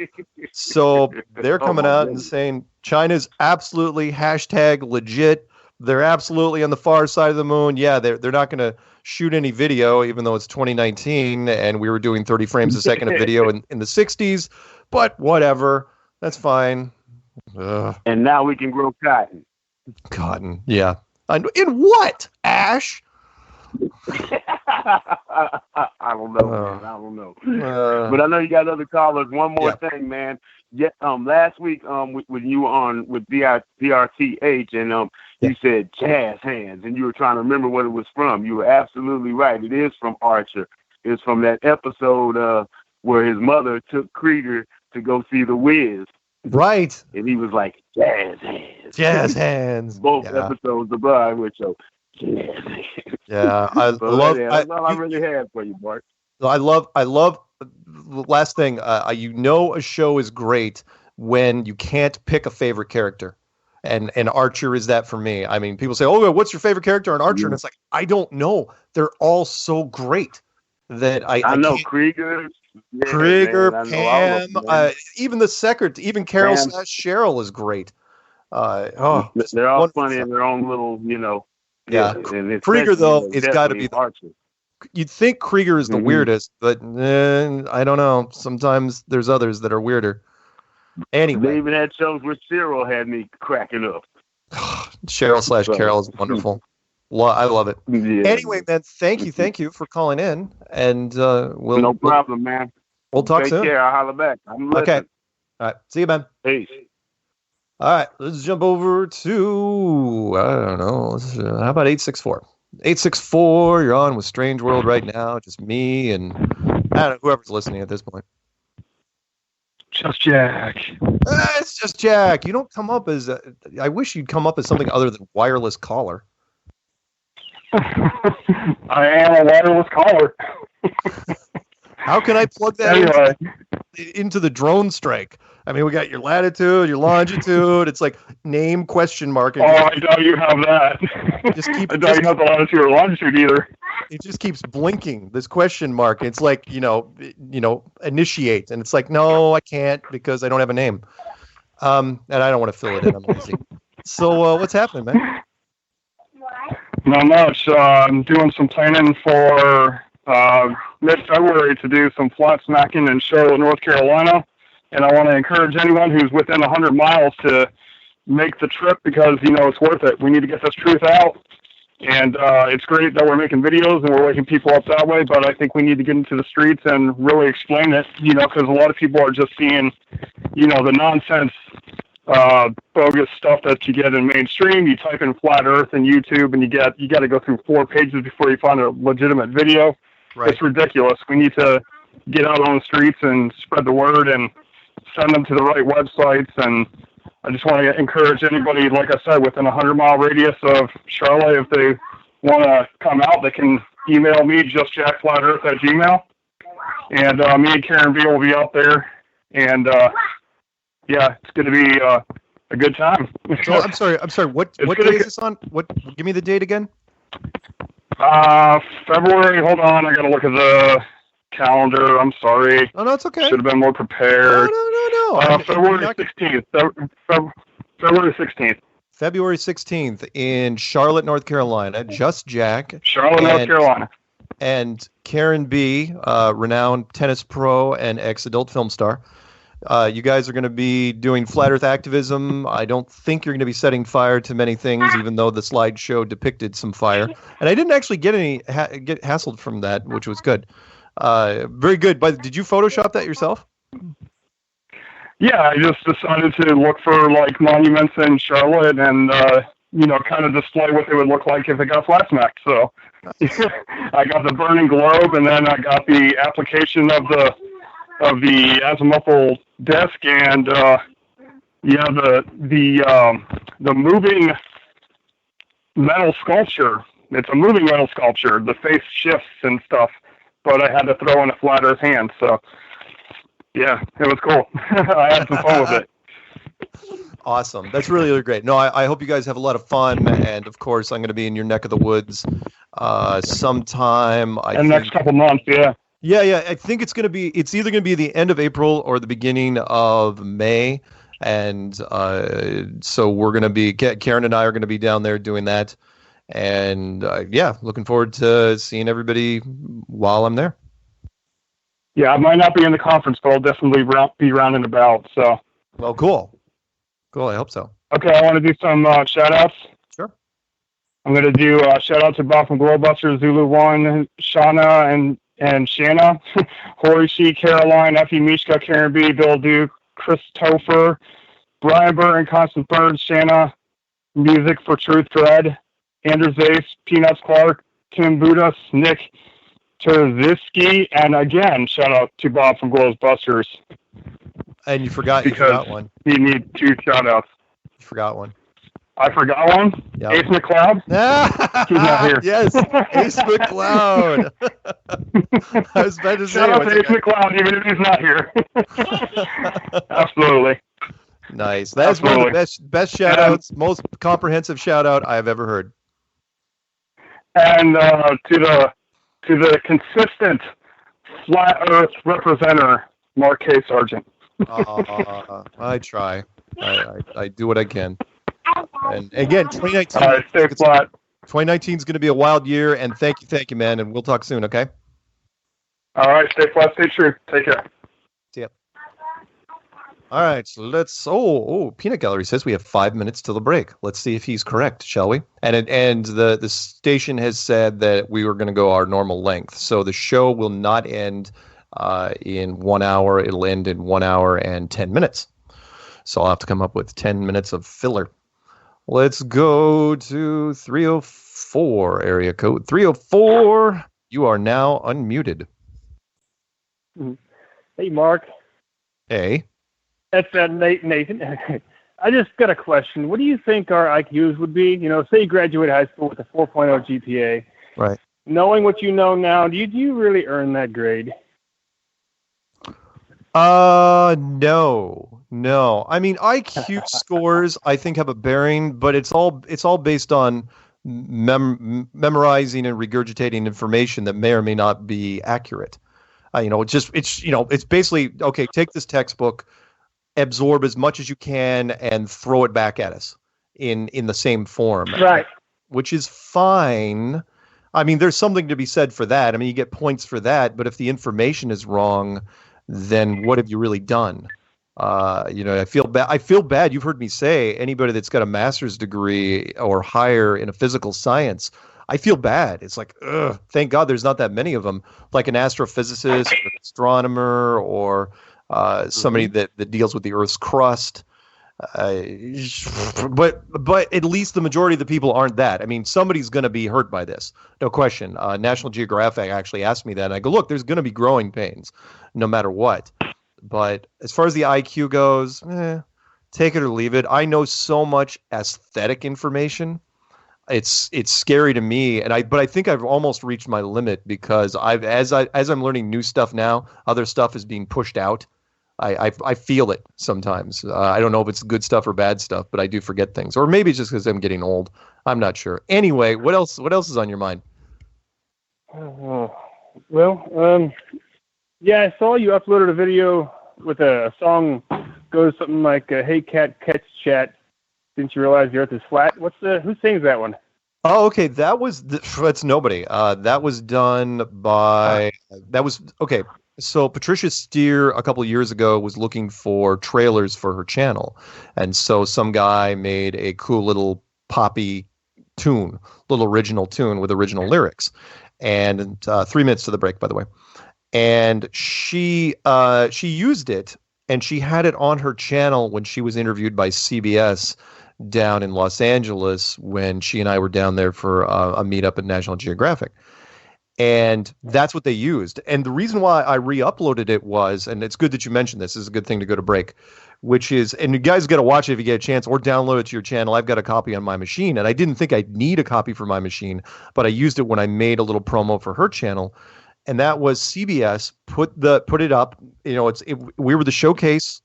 [SPEAKER 10] So they're coming out and saying China's absolutely #legit. They're absolutely on the far side of the moon. Yeah, they're not going to shoot any video, even though it's 2019 and we were doing 30 frames a second of video in the 60s. But whatever, that's fine.
[SPEAKER 13] And now we can grow cotton.
[SPEAKER 10] Cotton, yeah. In what? Ash?
[SPEAKER 13] I don't know, man. I don't know. But I know you got other callers. One more thing, man. Yeah, last week, when you were on with DRTH, and you said jazz hands, and you were trying to remember what it was from. You were absolutely right. It is from Archer. It's from that episode where his mother took Krieger to go see The Wiz.
[SPEAKER 10] Right.
[SPEAKER 13] And he was like, jazz hands.
[SPEAKER 10] Jazz hands.
[SPEAKER 13] Both episodes of Broadway show. Jazz hands.
[SPEAKER 10] Yeah, I love.
[SPEAKER 13] That's all I really had for you, Mark.
[SPEAKER 10] I love. Last thing, a show is great when you can't pick a favorite character. And Archer is that for me. I mean, people say, "Oh, what's your favorite character on Archer?" And it's like, I don't know. They're all so great that I
[SPEAKER 13] know Krieger. Yeah,
[SPEAKER 10] Krieger,
[SPEAKER 13] man,
[SPEAKER 10] Pam, even the secretary, even Carol / Cheryl is great.
[SPEAKER 13] They're all
[SPEAKER 10] wonderful.
[SPEAKER 13] funny in their own little,
[SPEAKER 10] Yeah, Krieger though, it's got to be
[SPEAKER 13] Archer.
[SPEAKER 10] You'd think Krieger is the weirdest, but I don't know. Sometimes there's others that are weirder. Anyway,
[SPEAKER 13] they even had shows where Cyril had me cracking up.
[SPEAKER 10] Cheryl / Carol is wonderful. I love it.
[SPEAKER 13] Yeah.
[SPEAKER 10] Anyway, man, thank you for calling in, and we'll
[SPEAKER 13] no problem, man.
[SPEAKER 10] We'll talk soon.
[SPEAKER 13] Take care. I'll holler back. I'm listening.
[SPEAKER 10] Okay. All right. See you, man.
[SPEAKER 13] Peace.
[SPEAKER 10] All right. Let's jump over to I don't know. How about 864? 864. You're on with Strange World right now. Just me and I don't know, whoever's listening at this point.
[SPEAKER 15] Just Jack.
[SPEAKER 10] It's just Jack. You don't come up as I wish you'd come up as something other than wireless caller.
[SPEAKER 15] I am a wireless caller.
[SPEAKER 10] How can I plug that into the drone strike? I mean, we got your latitude, your longitude. It's like name question mark.
[SPEAKER 15] I doubt you have that. I doubt you have the latitude or longitude either.
[SPEAKER 10] It just keeps blinking, this question mark. It's like, initiate. And it's like, no, I can't because I don't have a name. And I don't want to fill it in. I'm lazy. So what's happening, man?
[SPEAKER 15] Not much. I'm doing some planning for mid-February to do some flat smacking in Charlotte, North Carolina. And I want to encourage anyone who's within 100 miles to make the trip because, it's worth it. We need to get this truth out. And it's great that we're making videos and we're waking people up that way, but I think we need to get into the streets and really explain it, because a lot of people are just seeing, the nonsense, bogus stuff that you get in mainstream. You type in flat earth in YouTube and you got to go through 4 pages before you find a legitimate video. Right. It's ridiculous. We need to get out on the streets and spread the word and send them to the right websites. And I just want to encourage anybody, like I said, within a 100-mile radius of Charlotte, if they want to come out, they can email me, justjackflatearth@gmail. And me and Karen B will be out there. And it's going to be a good time.
[SPEAKER 10] So, I'm sorry. What day is this on? Give me the date again.
[SPEAKER 15] February. Hold on, I got to look at the calendar. I'm sorry.
[SPEAKER 10] Oh no, it's okay.
[SPEAKER 15] Should have been more prepared.
[SPEAKER 10] No.
[SPEAKER 15] February 16th. February 16th.
[SPEAKER 10] February 16th in Charlotte, North Carolina. Just Jack.
[SPEAKER 15] Charlotte, North Carolina.
[SPEAKER 10] And Karen B, renowned tennis pro and ex-adult film star. You guys are going to be doing flat earth activism. I don't think you're going to be setting fire to many things, even though the slideshow depicted some fire. And I didn't actually get hassled from that, which was good. Very good. But did you Photoshop that yourself?
[SPEAKER 15] Yeah, I just decided to look for monuments in Charlotte and kind of display what they would look like if it got flat smacked. So I got the burning globe, and then I got the application of the azimuthal disc, and the moving metal sculpture. It's a moving metal sculpture. The face shifts and stuff, but I had to throw in a flat earth hand. So yeah, it was cool. I had some fun with it.
[SPEAKER 10] Awesome. That's really, really great. No, I hope you guys have a lot of fun, and of course I'm going to be in your neck of the woods sometime.
[SPEAKER 15] Next couple months, yeah.
[SPEAKER 10] Yeah. I think it's either going to be the end of April or the beginning of May. And so we're going to be, Karen and I are going to be down there doing that. And looking forward to seeing everybody while I'm there.
[SPEAKER 15] Yeah, I might not be in the conference, but I'll definitely be round and about. So.
[SPEAKER 10] Well, cool. I hope so.
[SPEAKER 15] Okay, I want to do some shout outs.
[SPEAKER 10] Sure.
[SPEAKER 15] I'm going to do a shout out to Bob from Glowbusters, Zulu One, Shauna and Shanna, Horishi, Caroline, Effie, Mishka, Karen B, Bill Duke, Christopher, Brian Burton, Constant Bird, Shanna, Music for Truth Dread, Andrew Zace, Peanuts Clark, Tim Budas, Nick Terziski, and again, shout out to Bob from Glowbusters.
[SPEAKER 10] And you forgot one.
[SPEAKER 15] You need 2 shout outs.
[SPEAKER 10] You forgot one.
[SPEAKER 15] I forgot one? Yep. Ace McCloud? He's not here.
[SPEAKER 10] Yes, Ace McCloud. I was about to say.
[SPEAKER 15] Shout out to Ace McCloud, even if he's not here. Absolutely.
[SPEAKER 10] Nice. That's one of the best shout outs, most comprehensive shout out I've ever heard.
[SPEAKER 15] And to the consistent flat Earth representative, Mark K. Sargent.
[SPEAKER 10] I try. I do what I can. And again, 2019.
[SPEAKER 15] All right, stay flat.
[SPEAKER 10] 2019 is going to be a wild year, and thank you, man. And we'll talk soon, okay?
[SPEAKER 15] All right, stay flat, stay true. Take care.
[SPEAKER 10] See ya. All right, so let's. Peanut Gallery says we have 5 minutes till the break. Let's see if he's correct, shall we? And the station has said that we were going to go our normal length, so the show will not end in 1 hour. It'll end in 1 hour and 10 minutes. So I'll have to come up with 10 minutes of filler. Let's go to 304 area code. 304. You are now unmuted.
[SPEAKER 16] Hey, Mark.
[SPEAKER 10] Hey.
[SPEAKER 16] That's Nathan. I just got a question. What do you think our IQs would be? Say you graduate high school with a 4.0 GPA.
[SPEAKER 10] Right.
[SPEAKER 16] Knowing what you know now, do you really earn that grade?
[SPEAKER 10] No. I mean, IQ scores I think have a bearing, but it's all based on memorizing and regurgitating information that may or may not be accurate. It's basically okay. Take this textbook, absorb as much as you can, and throw it back at us in the same form.
[SPEAKER 16] Right.
[SPEAKER 10] Which is fine. I mean, there's something to be said for that. I mean, you get points for that, but if the information is wrong, then what have you really done? I feel bad. You've heard me say anybody that's got a master's degree or higher in a physical science, I feel bad. It's like, thank God there's not that many of them, like an astrophysicist or an astronomer or somebody that deals with the Earth's crust. But at least the majority of the people aren't that. I mean, somebody's going to be hurt by this. No question. National Geographic actually asked me that. And I go, look, there's going to be growing pains no matter what. But as far as the IQ goes, take it or leave it. I know so much aesthetic information. It's scary to me. But I think I've almost reached my limit because as I'm learning new stuff now, other stuff is being pushed out. I feel it sometimes. I don't know if it's good stuff or bad stuff, but I do forget things. Or maybe it's just because I'm getting old. I'm not sure. Anyway, what else is on your mind?
[SPEAKER 16] Yeah, I saw you uploaded a video with a song goes something like, "Hey cat, catch chat. Didn't you realize the Earth is flat?" Who sings that one?
[SPEAKER 10] Oh, okay. That's nobody. That was done by. Okay. So Patricia Steer a couple of years ago was looking for trailers for her channel. And so some guy made a cool little poppy tune, little original tune with original lyrics. And 3 minutes to the break, by the way. And she used it, and she had it on her channel when she was interviewed by CBS down in Los Angeles when she and I were down there for a meetup at National Geographic. And that's what they used. And the reason why I re-uploaded it was, and it's good that you mentioned this is a good thing to go to break, which is, and you guys got to watch it if you get a chance or download it to your channel. I've got a copy on my machine, and I didn't think I'd need a copy for my machine, but I used it when I made a little promo for her channel. And that was CBS put it up. We were the showcase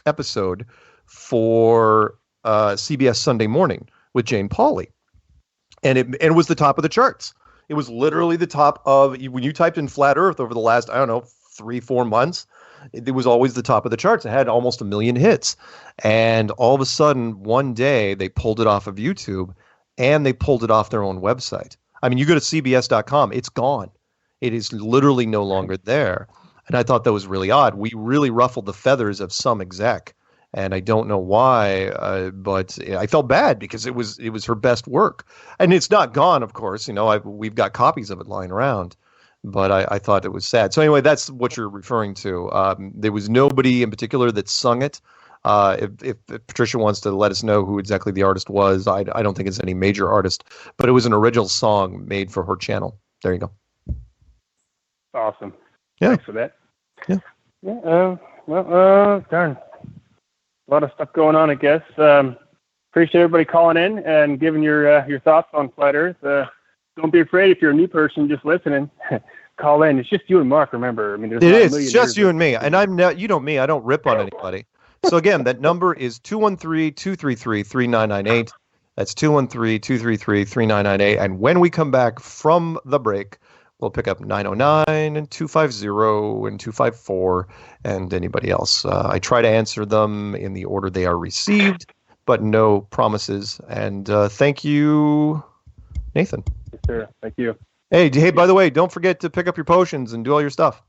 [SPEAKER 10] episode for CBS Sunday Morning with Jane Pauley. And it was the top of the charts. It was literally the top of, when you typed in flat Earth over the last, 3-4 months, it was always the top of the charts. It had almost 1 million hits. And all of a sudden, one day, they pulled it off of YouTube and they pulled it off their own website. I mean, you go to CBS.com, it's gone. It is literally no longer there. And I thought that was really odd. We really ruffled the feathers of some exec. And I don't know why, but I felt bad because it was her best work, and it's not gone, of course. We've got copies of it lying around, but I thought it was sad. So anyway, that's what you're referring to. There was nobody in particular that sung it. If Patricia wants to let us know who exactly the artist was, I don't think it's any major artist, but it was an original song made for her channel. There you go.
[SPEAKER 16] Awesome.
[SPEAKER 10] Yeah.
[SPEAKER 16] Thanks for that.
[SPEAKER 10] Yeah.
[SPEAKER 16] Darn. A lot of stuff going on, I guess. Appreciate everybody calling in and giving your thoughts on flat Earth. Don't be afraid if you're a new person just listening. Call in. It's just you and Mark, remember. I mean,
[SPEAKER 10] it is. It's just you and me. And I'm not. You know me. I don't rip on anybody. So again, that number is 213-233-3998. That's 213-233-3998. And when we come back from the break, we'll pick up 909 and 250 and 254 and anybody else. I try to answer them in the order they are received, but no promises. And thank you, Nathan.
[SPEAKER 16] Yes, sir. Thank you.
[SPEAKER 10] Hey, by the way, don't forget to pick up your potions and do all your stuff.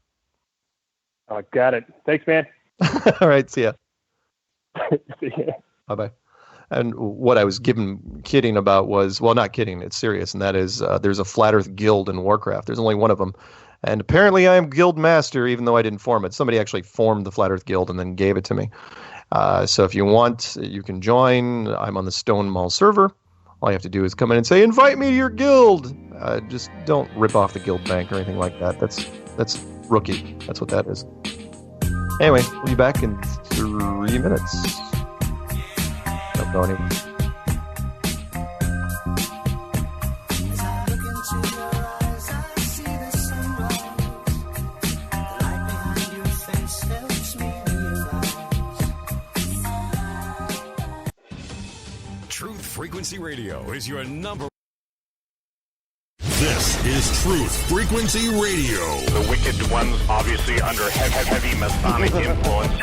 [SPEAKER 16] Got it. Thanks, man.
[SPEAKER 10] All right, see ya.
[SPEAKER 16] See ya.
[SPEAKER 10] Bye-bye. And what I was kidding about was, well, not kidding, it's serious, and that is there's a Flat Earth Guild in Warcraft. There's only one of them. And apparently I am Guild Master, even though I didn't form it. Somebody actually formed the Flat Earth Guild and then gave it to me. So if you want, you can join. I'm on the Stone Mall server. All you have to do is come in and say, invite me to your guild. Just don't rip off the guild bank or anything like that. That's rookie. That's what that is. Anyway, we'll be back in 3 minutes. Don't go anywhere.
[SPEAKER 9] Truth Frequency Radio is your number. This is Truth Frequency Radio.
[SPEAKER 17] The wicked ones obviously under heavy Masonic influence.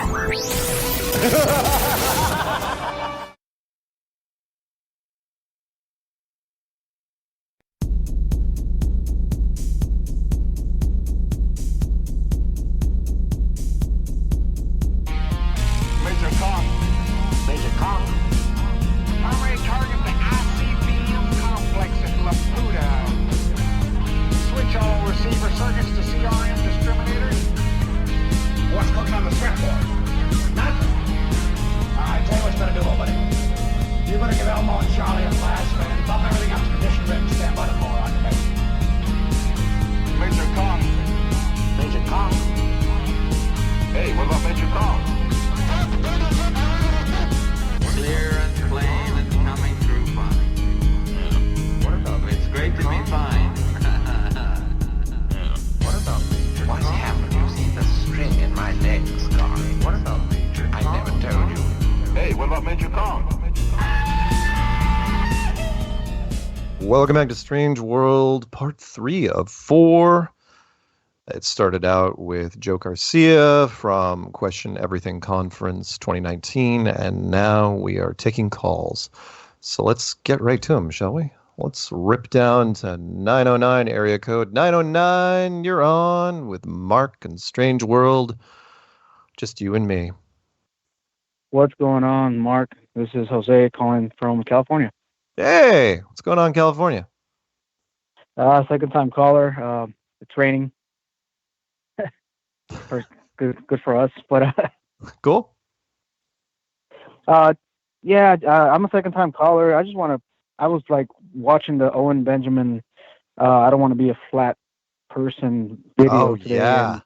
[SPEAKER 18] Major Kong. Primary target the ICBM complex at Laputa. Switch all receiver circuits to CRM discriminators. What's cooking on the scrapboard? Nothing. Alright, tell you what you better do, old buddy. You better give Elmo and Charlie a flash, man. Bump everything up to condition ready to stand by the moron, okay? Major Kong. Major Kong.
[SPEAKER 17] Hey, what about Major Kong?
[SPEAKER 18] Clear and plain and coming through fine. What about me? It's great to be fine. What about me? What's happened? You see the string in my leg, Scarry. What about me? I never told you.
[SPEAKER 17] Hey, what about Major Kong?
[SPEAKER 10] Welcome back to Strange World, part 3 of 4. It started out with Joe Garcia from Question Everything Conference 2019, and now we are taking calls. So let's get right to them, shall we? Let's rip down to 909 area code. 909, you're on with Mark and Strange World. Just you and me.
[SPEAKER 16] What's going on, Mark? This is Jose calling from California.
[SPEAKER 10] Hey, what's going on in California?
[SPEAKER 16] Second time caller. It's raining. Good for us, but
[SPEAKER 10] cool.
[SPEAKER 16] Yeah, I'm a second time caller. I was like watching the Owen Benjamin I don't want to be a flat person video today.
[SPEAKER 10] Yeah.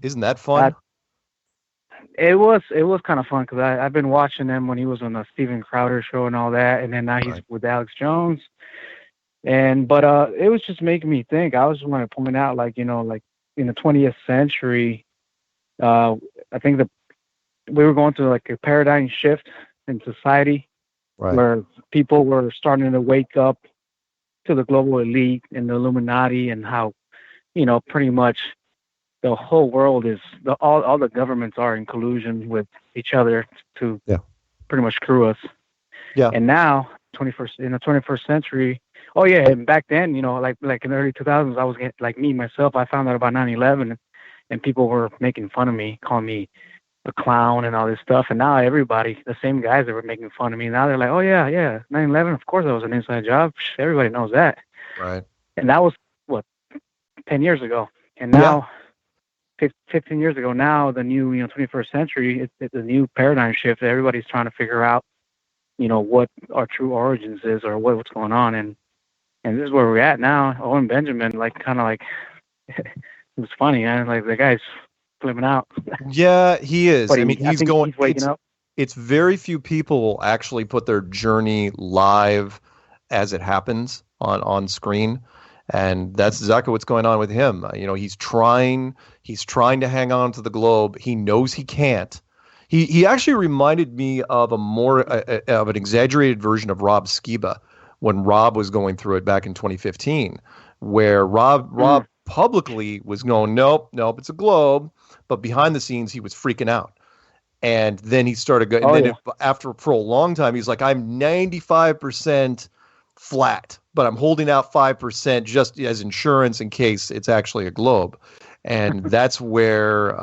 [SPEAKER 10] Isn't that fun?
[SPEAKER 16] It was kind of fun because I've been watching him when he was on the Steven Crowder show and all that, and then now he's with Alex Jones. But it was just making me think. I was just want to point out, like in the 20th century, I think we were going through like a paradigm shift in society, where people were starting to wake up to the global elite and the Illuminati, and how pretty much the whole world is all the governments are in collusion with each other to pretty much screw us. Yeah. And now, in the 21st century. Oh yeah, and back then, like in the early 2000s, I was like me myself. I found out about 9/11, and people were making fun of me, calling me a clown and all this stuff. And now everybody, the same guys that were making fun of me, now they're like, oh yeah, 9/11. Of course, that was an inside job. Everybody knows that.
[SPEAKER 10] Right.
[SPEAKER 16] And that was 10 years ago. And now, 15 years ago, now the new 21st century, it's a new paradigm shift. Everybody's trying to figure out, what our true origins is, or what's going on. And this is where we're at now. Owen Benjamin, it was funny, man. Like, the guy's flipping out.
[SPEAKER 10] Yeah, he is.
[SPEAKER 16] But
[SPEAKER 10] I mean, he's
[SPEAKER 16] waking up.
[SPEAKER 10] It's very few people will actually put their journey live as it happens on screen. And that's exactly what's going on with him. He's trying to hang on to the globe. He knows he can't. He actually reminded me of a more of an exaggerated version of Rob Skiba when Rob was going through it back in 2015, where Rob publicly was going, nope, it's a globe, but behind the scenes he was freaking out. And then he started going. For a long time, he's like, I'm 95% flat, but I'm holding out 5% just as insurance in case it's actually a globe. And that's where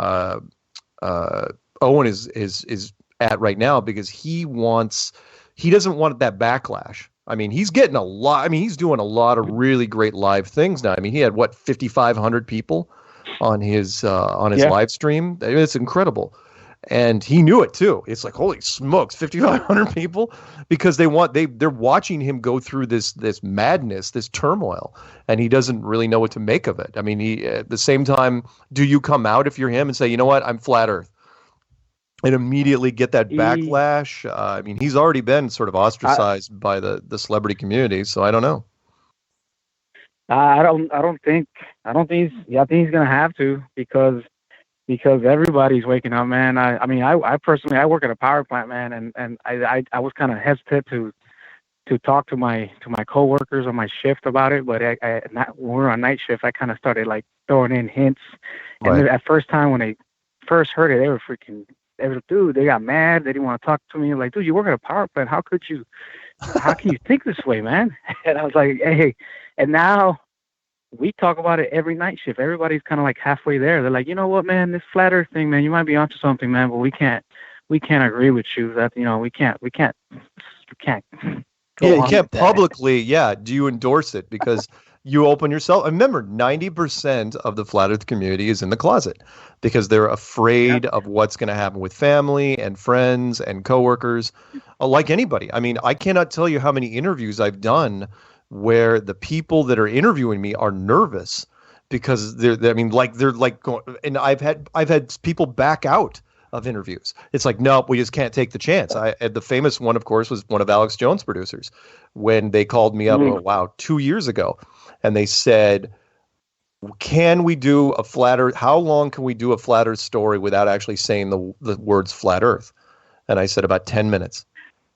[SPEAKER 10] Owen is at right now, because he doesn't want that backlash. I mean, he's getting a lot. I mean, he's doing a lot of really great live things now. I mean, he had 5,500 people on his live stream. It's incredible. And he knew it too. It's like, holy smokes, 5,500 people, because they're watching him go through this madness, this turmoil, and he doesn't really know what to make of it. I mean, he at the same time, do you come out if you're him and say, you know what, I'm flat Earth, and immediately get that backlash? I mean, he's already been sort of ostracized by the celebrity community, so I don't know.
[SPEAKER 16] I think he's gonna have to, because everybody's waking up, man. I personally, I work at a power plant, man, and I was kind of hesitant to talk to my coworkers on my shift about it, but when we were on night shift, I kind of started like throwing in hints. And
[SPEAKER 10] Right.
[SPEAKER 16] at first time, when they first heard it, they got mad. They didn't want to talk to me. Like, dude, you work at a power plant. How can you think this way, man? And I was like, hey, and now we talk about it every night shift. Everybody's kind of like halfway there. They're like, you know what, man, this flat Earth thing, man, you might be onto something, man, but we can't agree with you. That, we can't.
[SPEAKER 10] Yeah, you can't publicly. Yeah, do you endorse it? Because you open yourself. Remember, 90% of the flat Earth community is in the closet because they're afraid of what's going to happen with family and friends and coworkers, like anybody. I mean, I cannot tell you how many interviews I've done where the people that are interviewing me are nervous because they're going, and I've had people back out of interviews. It's like, nope, we just can't take the chance. The famous one, of course, was one of Alex Jones' producers when they called me up, 2 years ago, and they said, can we do a flat Earth? How long can we do a flat Earth story without actually saying the words flat Earth? And I said about 10 minutes.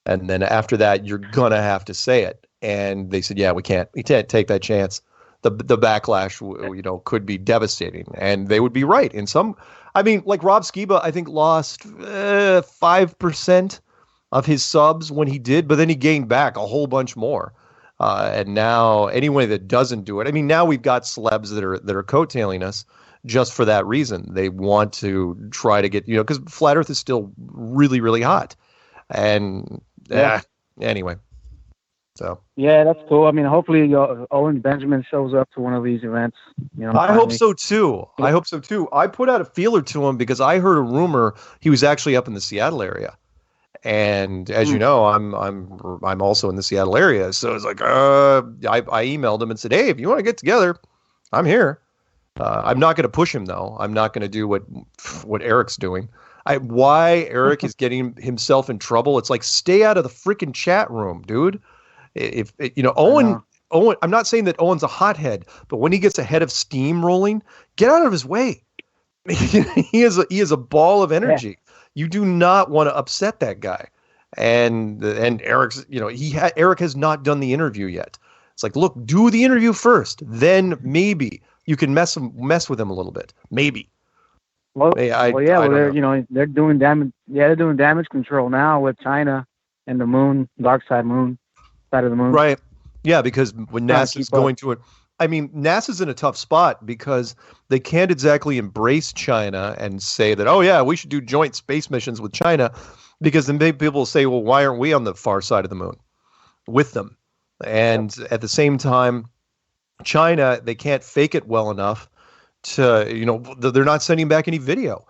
[SPEAKER 10] And then after that, you're going to have to say it. And they said, yeah, we can't take that chance. The backlash, could be devastating. And they would be right. In some, I mean, like Rob Skiba, I think lost 5% of his subs when he did, but then he gained back a whole bunch more. And now anyone that doesn't do it, I mean, now we've got celebs that are coattailing us just for that reason. They want to try to get, because flat Earth is still really, really hot. And anyway. So
[SPEAKER 16] yeah, that's cool. I mean, hopefully Owen Benjamin shows up to one of these events.
[SPEAKER 10] I hope so too. I put out a feeler to him because I heard a rumor he was actually up in the Seattle area, and as you know, I'm also in the Seattle area. So it's like I emailed him and said, hey, if you want to get together, I'm here. I'm not going to push him though. I'm not going to do what Eric's doing. Why Eric is getting himself in trouble? It's like, stay out of the freaking chat room, dude. If Owen, I'm not saying that Owen's a hothead, but when he gets a head of steam rolling, get out of his way. He is a ball of energy. Yeah. You do not want to upset that guy. And Eric's, Eric has not done the interview yet. It's like, look, do the interview first, then maybe you can mess with him a little bit, maybe.
[SPEAKER 16] They're doing damage. Yeah, they're doing damage control now with China and the moon, dark side moon. Side of the moon.
[SPEAKER 10] Right. Yeah, because when NASA's going to it, I mean, NASA's in a tough spot because they can't exactly embrace China and say that, oh yeah, we should do joint space missions with China, because then people will say, well, why aren't we on the far side of the moon with them? And at the same time, China, they can't fake it well enough to, they're not sending back any video.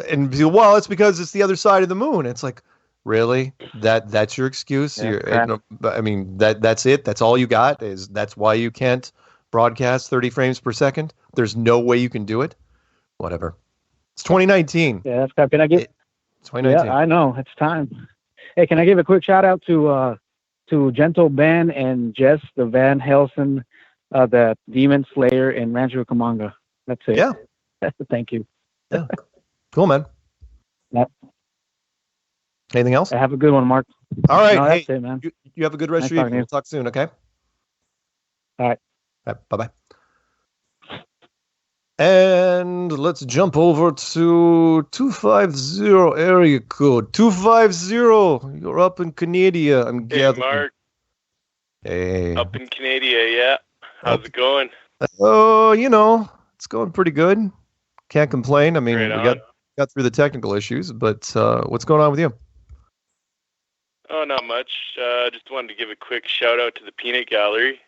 [SPEAKER 10] And well, it's because it's the other side of the moon. It's like, really? That's your excuse?
[SPEAKER 16] Yeah,
[SPEAKER 10] I mean, that's it? That's all you got? That's why you can't broadcast 30 frames per second? There's no way you can do it? Whatever. It's 2019.
[SPEAKER 16] Yeah, that's can I get?
[SPEAKER 10] It's 2019.
[SPEAKER 16] Yeah, I know. It's time. Hey, can I give a quick shout out to Gentle Ben and Jess, the Van Helsing, the Demon Slayer in Rancho Cucamonga. That's it.
[SPEAKER 10] Yeah.
[SPEAKER 16] Thank you.
[SPEAKER 10] Yeah. Cool, man.
[SPEAKER 16] Yep.
[SPEAKER 10] Anything else?
[SPEAKER 16] Have a good one, Mark.
[SPEAKER 10] All right.
[SPEAKER 16] No,
[SPEAKER 10] Hey,
[SPEAKER 16] that's it, man.
[SPEAKER 10] you have a good rest of your evening. We'll talk soon, okay?
[SPEAKER 16] All right.
[SPEAKER 10] Bye-bye. And let's jump over to 250 area code. 250. You're up in Canada. I'm gathering.
[SPEAKER 19] Hey, Mark.
[SPEAKER 10] Hey.
[SPEAKER 19] Up in Canada, yeah. How's it going?
[SPEAKER 10] Oh, it's going pretty good. Can't complain. I mean,
[SPEAKER 19] Right
[SPEAKER 10] we got through the technical issues, but what's going on with you?
[SPEAKER 19] Oh, not much. Just wanted to give a quick shout out to the Peanut Gallery.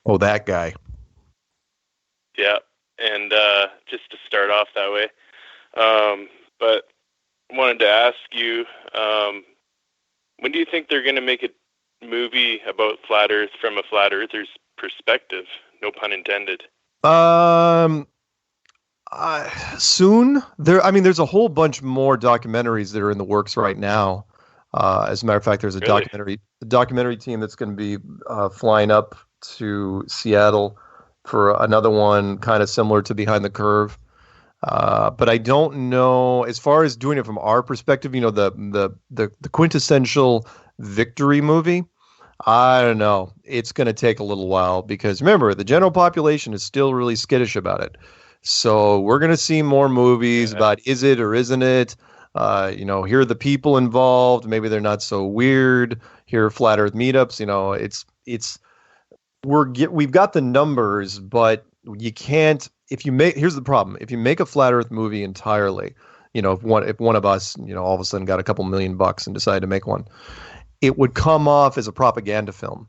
[SPEAKER 10] Oh, that guy.
[SPEAKER 19] Yeah, and just to start off that way. But I wanted to ask you, when do you think they're going to make a movie about Flat Earth from a Flat Earther's perspective? No pun intended.
[SPEAKER 10] Soon. There's a whole bunch more documentaries that are in the works right now. As a matter of fact, there's a documentary team that's going to be flying up to Seattle for another one kind of similar to Behind the Curve. But I don't know, as far as doing it from our perspective, the quintessential victory movie, I don't know. It's going to take a little while because remember, the general population is still really skittish about it. So we're going to see more movies about is it or isn't it? Here are the people involved. Maybe they're not so weird. Here are Flat Earth meetups. We've got the numbers, but you can't. Here's the problem: if you make a Flat Earth movie entirely, if one of us, all of a sudden got a couple $1 million and decided to make one, it would come off as a propaganda film,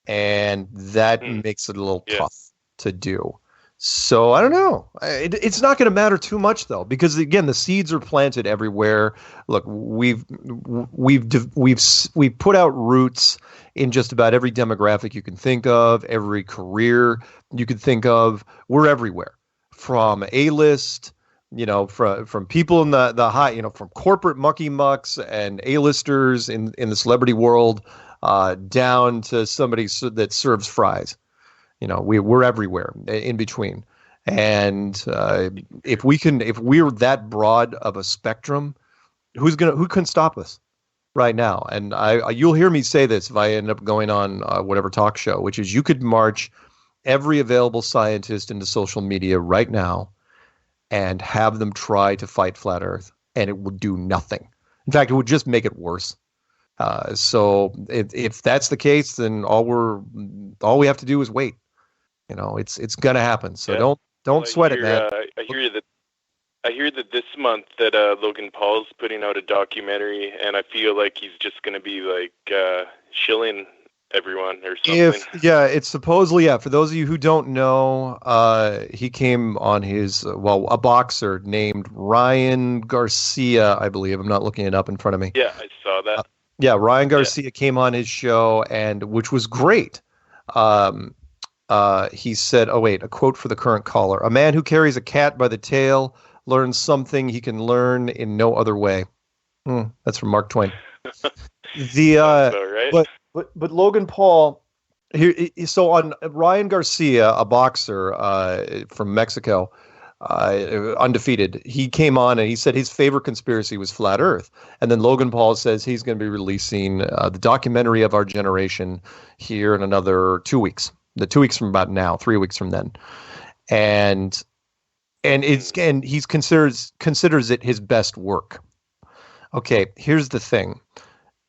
[SPEAKER 10] and that makes it a little tough to do. So I don't know. It's not going to matter too much though, because again, the seeds are planted everywhere. Look, we've put out roots in just about every demographic you can think of, every career you could think of. We're everywhere, from A-list, from people in the high, from corporate mucky mucks and A-listers in the celebrity world, down to somebody that serves fries. We're everywhere in between. And if we're that broad of a spectrum, who can stop us right now? And you'll hear me say this if I end up going on whatever talk show, which is you could march every available scientist into social media right now and have them try to fight Flat Earth, and it would do nothing. In fact, it would just make it worse. So if that's the case, then all we have to do is wait. It's gonna happen. So don't sweat it, man.
[SPEAKER 19] I hear that this month that Logan Paul's putting out a documentary, and I feel like he's just gonna be like shilling everyone or something.
[SPEAKER 10] It's supposedly For those of you who don't know, he came on his a boxer named Ryan Garcia, I believe. I'm not looking it up in front of me.
[SPEAKER 19] Yeah, I saw that.
[SPEAKER 10] Ryan Garcia came on his show, and which was great. He said, a quote for the current caller: "A man who carries a cat by the tail learns something he can learn in no other way." That's from Mark Twain. Right. But Logan Paul here. So on Ryan Garcia, a boxer from Mexico, undefeated. He came on and he said his favorite conspiracy was Flat Earth. And then Logan Paul says he's going to be releasing the documentary of our generation here in another 2 weeks. 2 weeks from about now, 3 weeks from then, and he considers it his best work. Okay, here's the thing: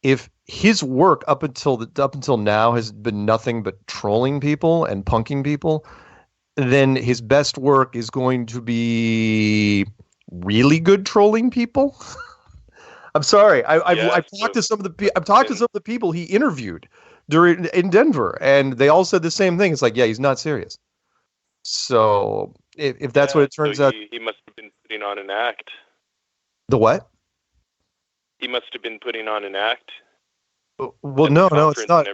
[SPEAKER 10] if his work up until now has been nothing but trolling people and punking people, then his best work is going to be really good trolling people. I'm sorry, I've talked to some of the people he interviewed in Denver, and they all said the same thing. It's like, he's not serious. So if that's what it turns out,
[SPEAKER 19] he must have been putting on an act.
[SPEAKER 10] The what?
[SPEAKER 19] He must have been putting on an act.
[SPEAKER 10] Well, no, it's not.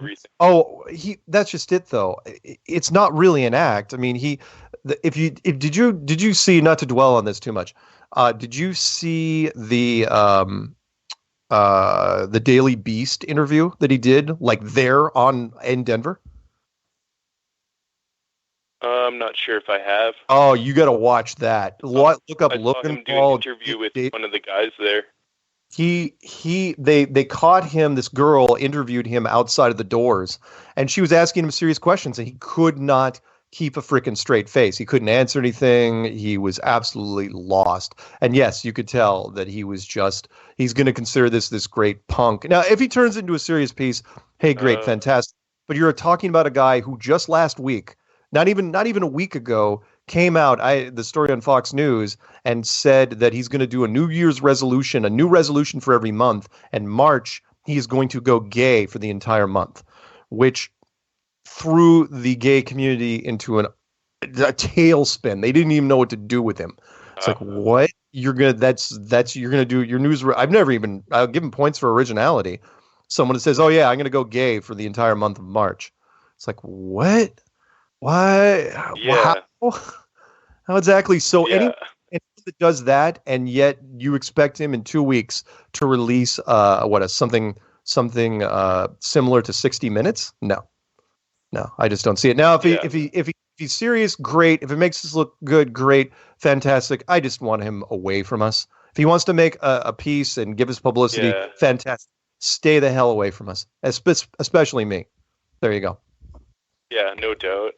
[SPEAKER 10] That's just it, though. It's not really an act. I mean, did you see? Not to dwell on this too much. Did you see the Daily Beast interview that he did, in Denver?
[SPEAKER 19] I'm not sure if I have.
[SPEAKER 10] Oh, you got to watch that. Look up Logan Paul.
[SPEAKER 19] Interview with one of the guys there.
[SPEAKER 10] They caught him. This girl interviewed him outside of the doors, and she was asking him serious questions, and he could not keep a freaking straight face. He couldn't answer anything. He was absolutely lost. And yes, you could tell that he was he's going to consider this great punk. Now, if he turns into a serious piece, hey, great, fantastic. But you're talking about a guy who just last week, not even a week ago, came out, the story on Fox News, and said that he's going to do a New Year's resolution, a new resolution for every month. And March, he is going to go gay for the entire month, which threw the gay community into a tailspin. They didn't even know what to do with him. It's like, what? You're gonna do your news. I'll give him points for originality. Someone that says, oh yeah, I'm gonna go gay for the entire month of March. It's like, what? Why?
[SPEAKER 19] Yeah.
[SPEAKER 10] How exactly? So anyone that does that, and yet you expect him in 2 weeks to release something similar to 60 Minutes? No, I just don't see it. Now, if he's serious, great. If it makes us look good, great, fantastic. I just want him away from us. If he wants to make a piece and give us publicity, fantastic. Stay the hell away from us, especially me. There you go.
[SPEAKER 19] Yeah, no doubt.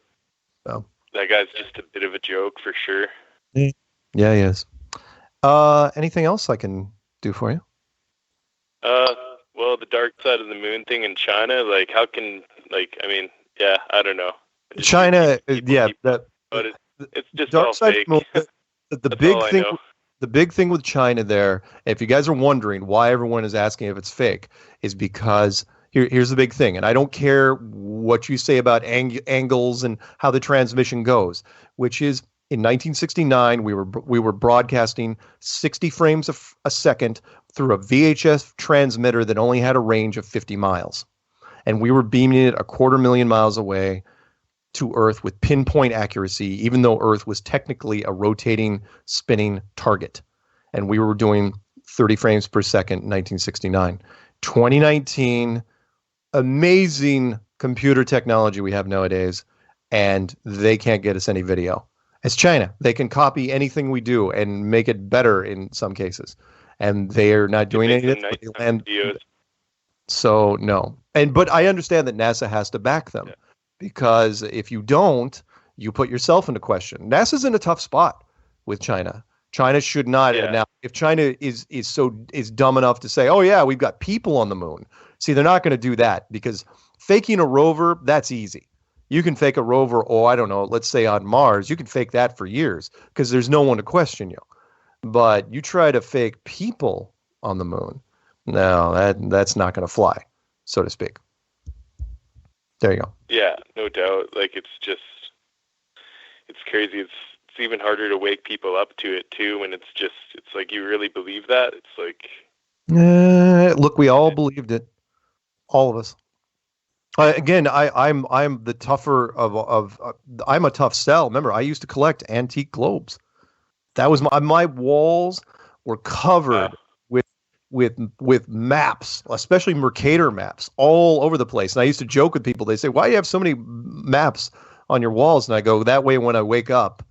[SPEAKER 10] So.
[SPEAKER 19] That guy's just a bit of a joke for sure.
[SPEAKER 10] Yeah, he is. Anything else I can do for you?
[SPEAKER 19] Well, the dark side of the moon thing in China, like, how can, like, I mean, yeah, I don't know.
[SPEAKER 10] China,
[SPEAKER 19] but it's just
[SPEAKER 10] dark
[SPEAKER 19] all
[SPEAKER 10] side
[SPEAKER 19] fake.
[SPEAKER 10] The big thing with China there, if you guys are wondering why everyone is asking if it's fake, is because here's the big thing, and I don't care what you say about angles and how the transmission goes, which is in 1969 we were broadcasting 60 frames a second through a VHF transmitter that only had a range of 50 miles. And we were beaming it 250,000 miles away to Earth with pinpoint accuracy, even though Earth was technically a rotating, spinning target. And we were doing 30 frames per second in 1969. 2019, amazing computer technology we have nowadays, and they can't get us any video. It's China. They can copy anything we do and make it better in some cases. And they're not doing anything. So no. But I understand that NASA has to back them, because if you don't, you put yourself into question. NASA's in a tough spot with China. China should not. Now, if China is dumb enough to say, oh yeah, we've got people on the moon. See, they're not going to do that, because faking a rover, that's easy. You can fake a rover, I don't know, let's say on Mars, you can fake that for years because there's no one to question you. But you try to fake people on the moon, no, that's not going to fly, so to speak. There you go.
[SPEAKER 19] Yeah, no doubt. Like, it's crazy. It's even harder to wake people up to it too, when it's like, you really believe that? It's like,
[SPEAKER 10] look, we all believed it, all of us. Again, I'm the tougher of I'm a tough sell. Remember, I used to collect antique globes. That was my walls were covered with maps, especially Mercator maps, all over the place. And I used to joke with people. They say, "Why do you have so many maps on your walls?" And I go, "That way, when I wake up,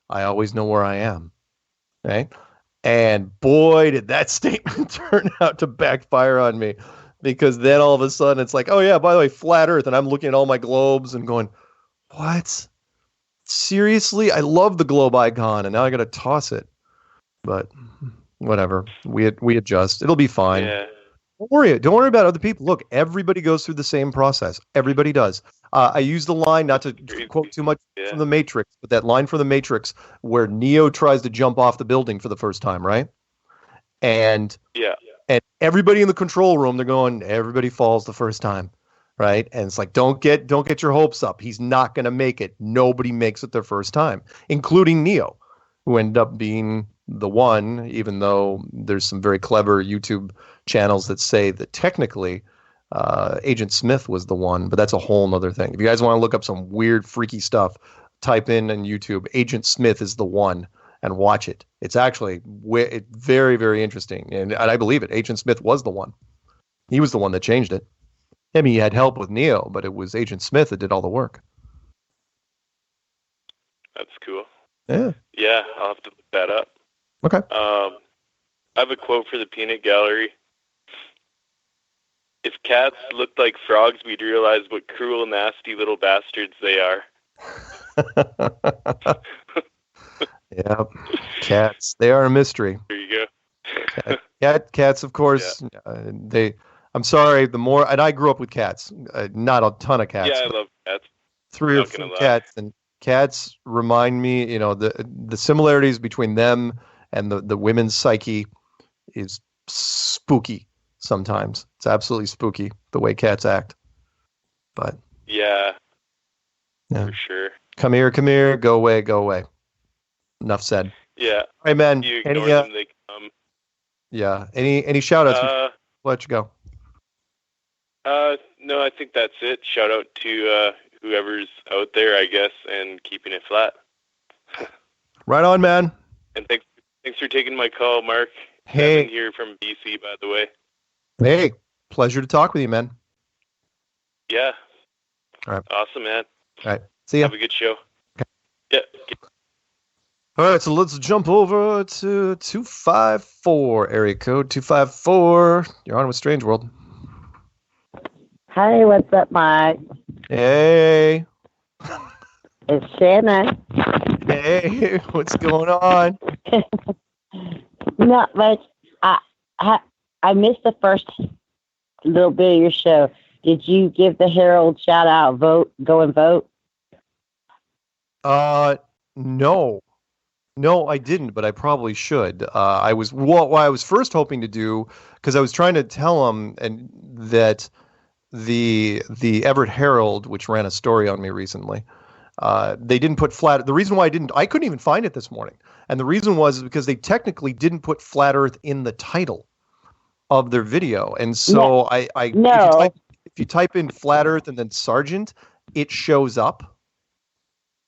[SPEAKER 10] I always know where I am." Right? And boy, did that statement turn out to backfire on me. Because then all of a sudden it's like, oh yeah, by the way, flat Earth. And I'm looking at all my globes and going, what? Seriously? I love the globe icon, and now I got to toss it. But whatever. We adjust. It'll be fine.
[SPEAKER 19] Yeah.
[SPEAKER 10] Don't worry about other people. Look, everybody goes through the same process. Everybody does. I use the line, not to quote too much from The Matrix, but that line from The Matrix where Neo tries to jump off the building for the first time, right? And everybody in the control room, they're going, everybody falls the first time, right? And it's like, don't get your hopes up. He's not going to make it. Nobody makes it their first time, including Neo, who ended up being the one, even though there's some very clever YouTube channels that say that technically Agent Smith was the one, but that's a whole nother thing. If you guys want to look up some weird, freaky stuff, type in on YouTube, Agent Smith is the one, and watch it. It's actually very, very interesting. And I believe it. Agent Smith was the one. He was the one that changed it. I mean, he had help with Neo, but it was Agent Smith that did all the work.
[SPEAKER 19] That's cool.
[SPEAKER 10] Yeah.
[SPEAKER 19] Yeah, I'll have to look that up.
[SPEAKER 10] Okay.
[SPEAKER 19] I have a quote for the peanut gallery. If cats looked like frogs, we'd realize what cruel, nasty little bastards they are.
[SPEAKER 10] Yeah, cats. They are a mystery.
[SPEAKER 19] There you go.
[SPEAKER 10] Cats, of course. Yeah. I'm sorry. The more, and I grew up with cats. Not a ton of cats.
[SPEAKER 19] Yeah, I love cats.
[SPEAKER 10] 3 or 4 cats, and cats remind me. The similarities between them and the women's psyche is spooky. Sometimes it's absolutely spooky the way cats act. But
[SPEAKER 19] yeah, for sure.
[SPEAKER 10] Come here, go away. Enough said.
[SPEAKER 19] Yeah.
[SPEAKER 10] All right, man.
[SPEAKER 19] You ignore them, they come.
[SPEAKER 10] Yeah. Any shout outs? Let you go.
[SPEAKER 19] No, I think that's it. Shout out to whoever's out there, I guess, and keeping it flat.
[SPEAKER 10] Right on, man.
[SPEAKER 19] And thanks for taking my call, Mark.
[SPEAKER 10] Hey.
[SPEAKER 19] Kevin here from BC, by the way.
[SPEAKER 10] Hey, pleasure to talk with you, man.
[SPEAKER 19] Yeah.
[SPEAKER 10] All right.
[SPEAKER 19] Awesome, man.
[SPEAKER 10] All right. See ya.
[SPEAKER 19] Have a good show.
[SPEAKER 10] Okay.
[SPEAKER 19] Yeah.
[SPEAKER 10] All right, so let's jump over to 254, area code 254. You're on with Strange World.
[SPEAKER 12] Hey, what's up, Mike?
[SPEAKER 10] Hey.
[SPEAKER 12] It's Shannon.
[SPEAKER 10] Hey, what's going on?
[SPEAKER 12] Not much. I missed the first little bit of your show. Did you give the Herald shout out, go and vote?
[SPEAKER 10] No, I didn't, but I probably should. What I was first hoping to do, because I was trying to tell them that the Everett Herald, which ran a story on me recently, they didn't put flat. The reason why I couldn't even find it this morning, and the reason was because they technically didn't put Flat Earth in the title of their video, and so if you type in Flat Earth and then Sargent, it shows up.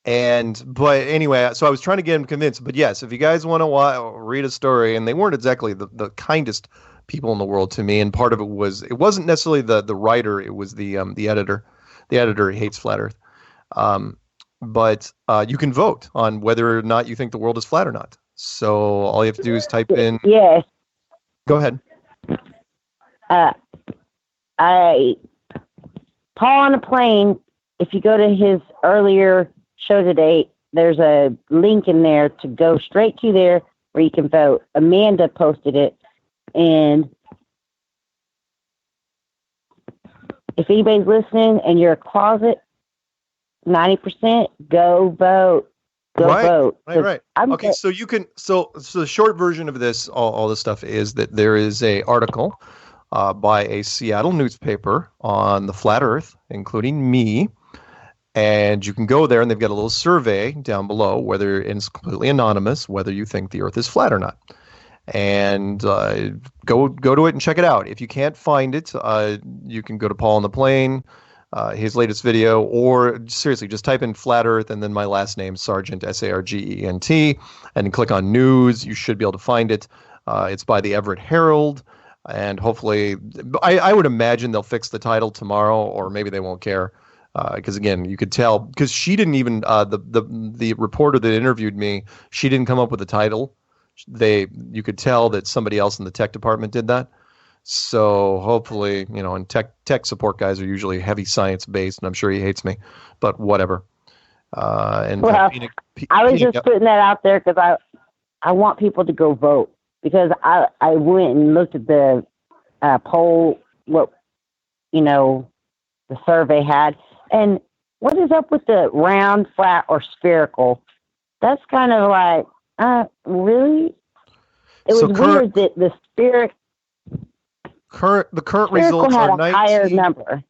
[SPEAKER 10] But anyway, so I was trying to get him convinced. But yes, if you guys want to read a story, and they weren't exactly the kindest people in the world to me, and part of it wasn't necessarily the writer, it was the editor. The editor hates Flat Earth. But you can vote on whether or not you think the world is flat or not. So all you have to do is type in.
[SPEAKER 12] Yes.
[SPEAKER 10] Go ahead.
[SPEAKER 12] Paul on a Plane, if you go to his earlier show today, there's a link in there to go straight to there where you can vote. Amanda posted it, and if anybody's listening and you're a closet, 90%, go vote. Go vote.
[SPEAKER 10] Right. Okay, so you can. So the short version of this, all this stuff is that there is a article by a Seattle newspaper on the flat Earth, including me. And you can go there, and they've got a little survey down below, whether it's completely anonymous, whether you think the Earth is flat or not. And go to it and check it out. If you can't find it, you can go to Paul on the Plane, his latest video, or seriously, just type in Flat Earth and then my last name, Sargent, Sargent, and click on News. You should be able to find it. It's by the Everett Herald, and hopefully, I would imagine they'll fix the title tomorrow, or maybe they won't care. Because again, you could tell, because she didn't even the reporter that interviewed me, she didn't come up with the title. You could tell that somebody else in the tech department did that. So hopefully, and tech support guys are usually heavy science based, and I'm sure he hates me, but whatever. I was just putting that out there because I want people to go vote, because I went and looked at the poll, what the survey had. And what is up with the round, flat, or spherical? That's kind of like, really? It was weird that the current results
[SPEAKER 12] had
[SPEAKER 10] are
[SPEAKER 12] a higher number.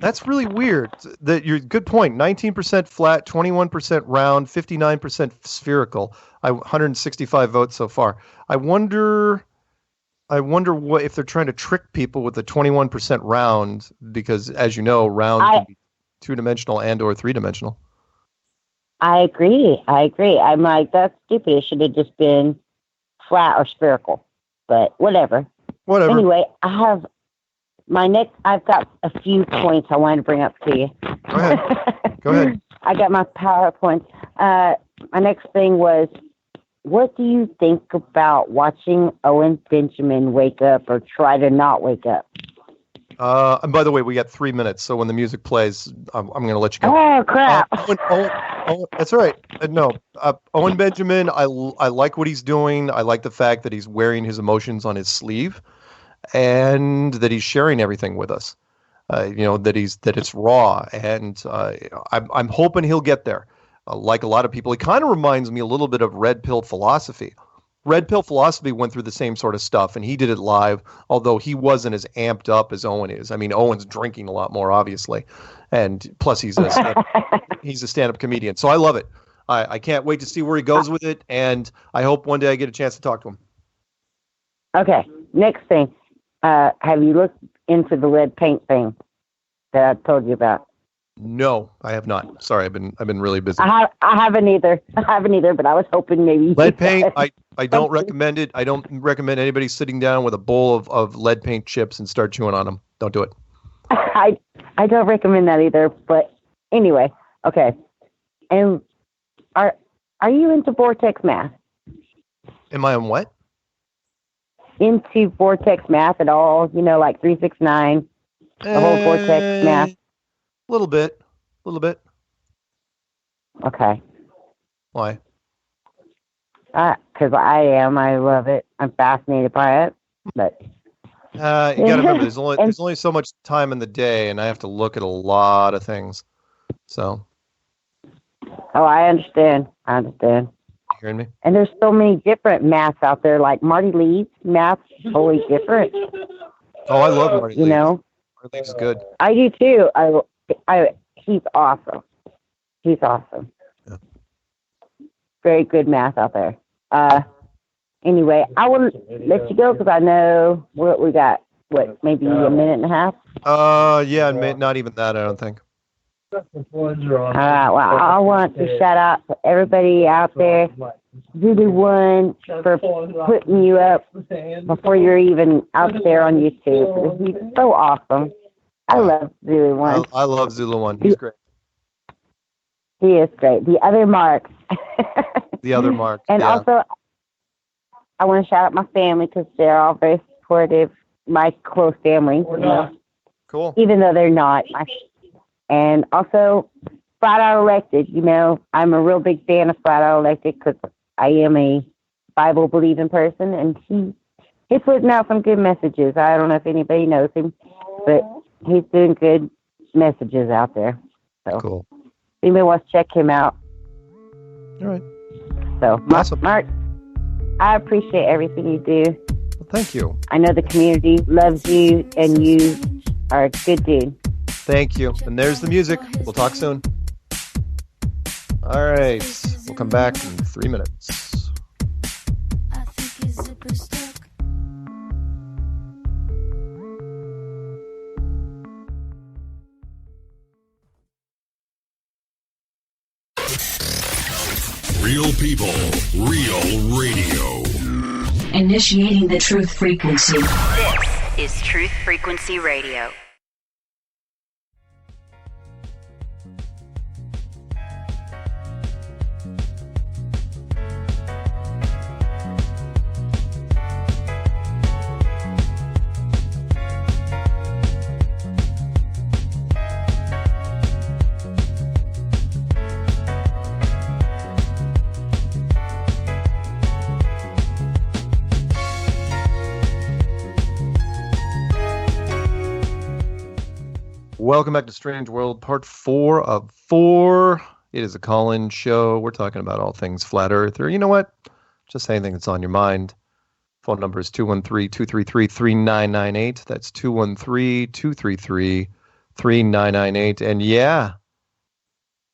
[SPEAKER 10] That's really weird. Good point. 19% flat, 21% round, 59% spherical. 165 votes so far. I wonder what if they're trying to trick people with the 21% round, because as you know, round can be 2-dimensional and or 3-dimensional.
[SPEAKER 12] I agree. I'm like, that's stupid. It should have just been flat or spherical, but whatever. Anyway, I've got a few points I wanted to bring up to you.
[SPEAKER 10] Go ahead.
[SPEAKER 12] I got my PowerPoint. My next thing was,
[SPEAKER 20] what do you think about watching Owen Benjamin wake up or try to not wake up?
[SPEAKER 10] And by the way, we got 3 minutes, so when the music plays, I'm going to let you go.
[SPEAKER 20] Oh, crap.
[SPEAKER 10] Owen, that's all right. No, Owen Benjamin, I like what he's doing. I like the fact that he's wearing his emotions on his sleeve and that he's sharing everything with us. That it's raw, and I'm hoping he'll get there. Like a lot of people, he kind of reminds me a little bit of Red Pill Philosophy. Red Pill Philosophy went through the same sort of stuff, and he did it live, although he wasn't as amped up as Owen is. I mean, Owen's drinking a lot more, obviously, and plus he's a stand-up comedian. So I love it. I can't wait to see where he goes with it, and I hope one day I get a chance to talk to him.
[SPEAKER 20] Okay, next thing. Have you looked into the lead paint thing that I told you about?
[SPEAKER 10] No, I have not. Sorry, I've been really busy.
[SPEAKER 20] I haven't either. But I was hoping maybe
[SPEAKER 10] lead paint. I don't recommend it. I don't recommend anybody sitting down with a bowl of lead paint chips and start chewing on them. Don't do it.
[SPEAKER 20] I don't recommend that either. But anyway, okay. And are you into vortex math?
[SPEAKER 10] Am I on what?
[SPEAKER 20] Into vortex math at all? Like 369, the whole vortex math.
[SPEAKER 10] A little bit.
[SPEAKER 20] Okay.
[SPEAKER 10] Why?
[SPEAKER 20] Because I am. I love it. I'm fascinated by it. But
[SPEAKER 10] you got to remember, there's only so much time in the day, and I have to look at a lot of things. So.
[SPEAKER 20] Oh, I understand.
[SPEAKER 10] You hearing me?
[SPEAKER 20] And there's so many different maths out there. Like Marty Leeds math's totally different.
[SPEAKER 10] Oh, I love Marty Leeds. Marty Leeds is good.
[SPEAKER 20] I do too. He's awesome. Yeah. Very good math out there. Anyway, I will let you go because I know what we got. Maybe a minute and a half?
[SPEAKER 10] Yeah, not even that, I don't think.
[SPEAKER 20] Well, I want to shout out to everybody out there. Zulu One for putting you up before you're even out there on YouTube. He's so awesome. I love Zulu One.
[SPEAKER 10] I love Zulu One. He's great.
[SPEAKER 20] He is great. The other Mark. And also, I want to shout out my family because they're all very supportive. My close family.
[SPEAKER 10] Cool.
[SPEAKER 20] Even though they're not. And also, Flat Out Elected. I'm a real big fan of Flat Out Elected because I am a Bible-believing person, and he's putting out some good messages. I don't know if anybody knows him, but he's doing good messages out there. So,
[SPEAKER 10] cool.
[SPEAKER 20] If anybody wants to check him out.
[SPEAKER 10] All right.
[SPEAKER 20] So,
[SPEAKER 10] awesome.
[SPEAKER 20] Mark, I appreciate everything you do.
[SPEAKER 10] Well, thank you.
[SPEAKER 20] I know the community loves you, and you are a good dude.
[SPEAKER 10] Thank you. And there's the music. We'll talk soon. All right. We'll come back in 3 minutes.
[SPEAKER 9] Real people, real radio.
[SPEAKER 8] Initiating the truth frequency.
[SPEAKER 14] This is Truth Frequency Radio.
[SPEAKER 10] Welcome back to Strange World, part 4 of 4. It is a call-in show. We're talking about all things flat Earth, or you know what? Just anything that's on your mind. Phone number is 213-233-3998. That's 213-233-3998. And yeah,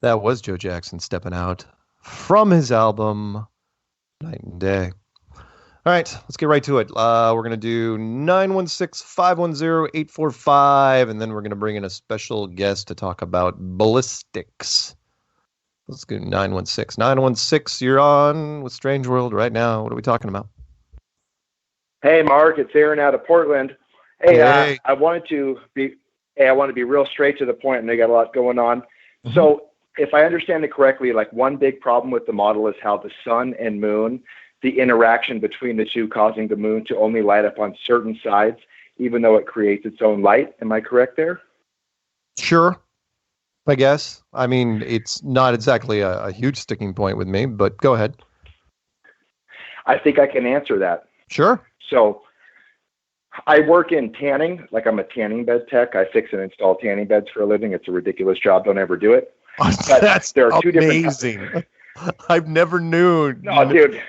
[SPEAKER 10] that was Joe Jackson stepping out from his album, Night and Day. All right, let's get right to it. We're going to do 916-510-845, and then we're going to bring in a special guest to talk about ballistics. Let's go 916. 916, you're on with Strange World right now. What are we talking about?
[SPEAKER 21] Hey, Mark, it's Aaron out of Portland. Hey. I wanted to be real straight to the point, and they got a lot going on. Mm-hmm. So if I understand it correctly, like one big problem with the model is how the sun and moon, the interaction between the two causing the moon to only light up on certain sides, even though it creates its own light. Am I correct there?
[SPEAKER 10] Sure, I guess. I mean, it's not exactly a huge sticking point with me, but go ahead.
[SPEAKER 21] I think I can answer that.
[SPEAKER 10] Sure.
[SPEAKER 21] So I work in tanning, like I'm a tanning bed tech. I fix and install tanning beds for a living. It's a ridiculous job. Don't ever do it.
[SPEAKER 10] That's
[SPEAKER 21] there are two
[SPEAKER 10] amazing. I've never knew.
[SPEAKER 21] No, dude.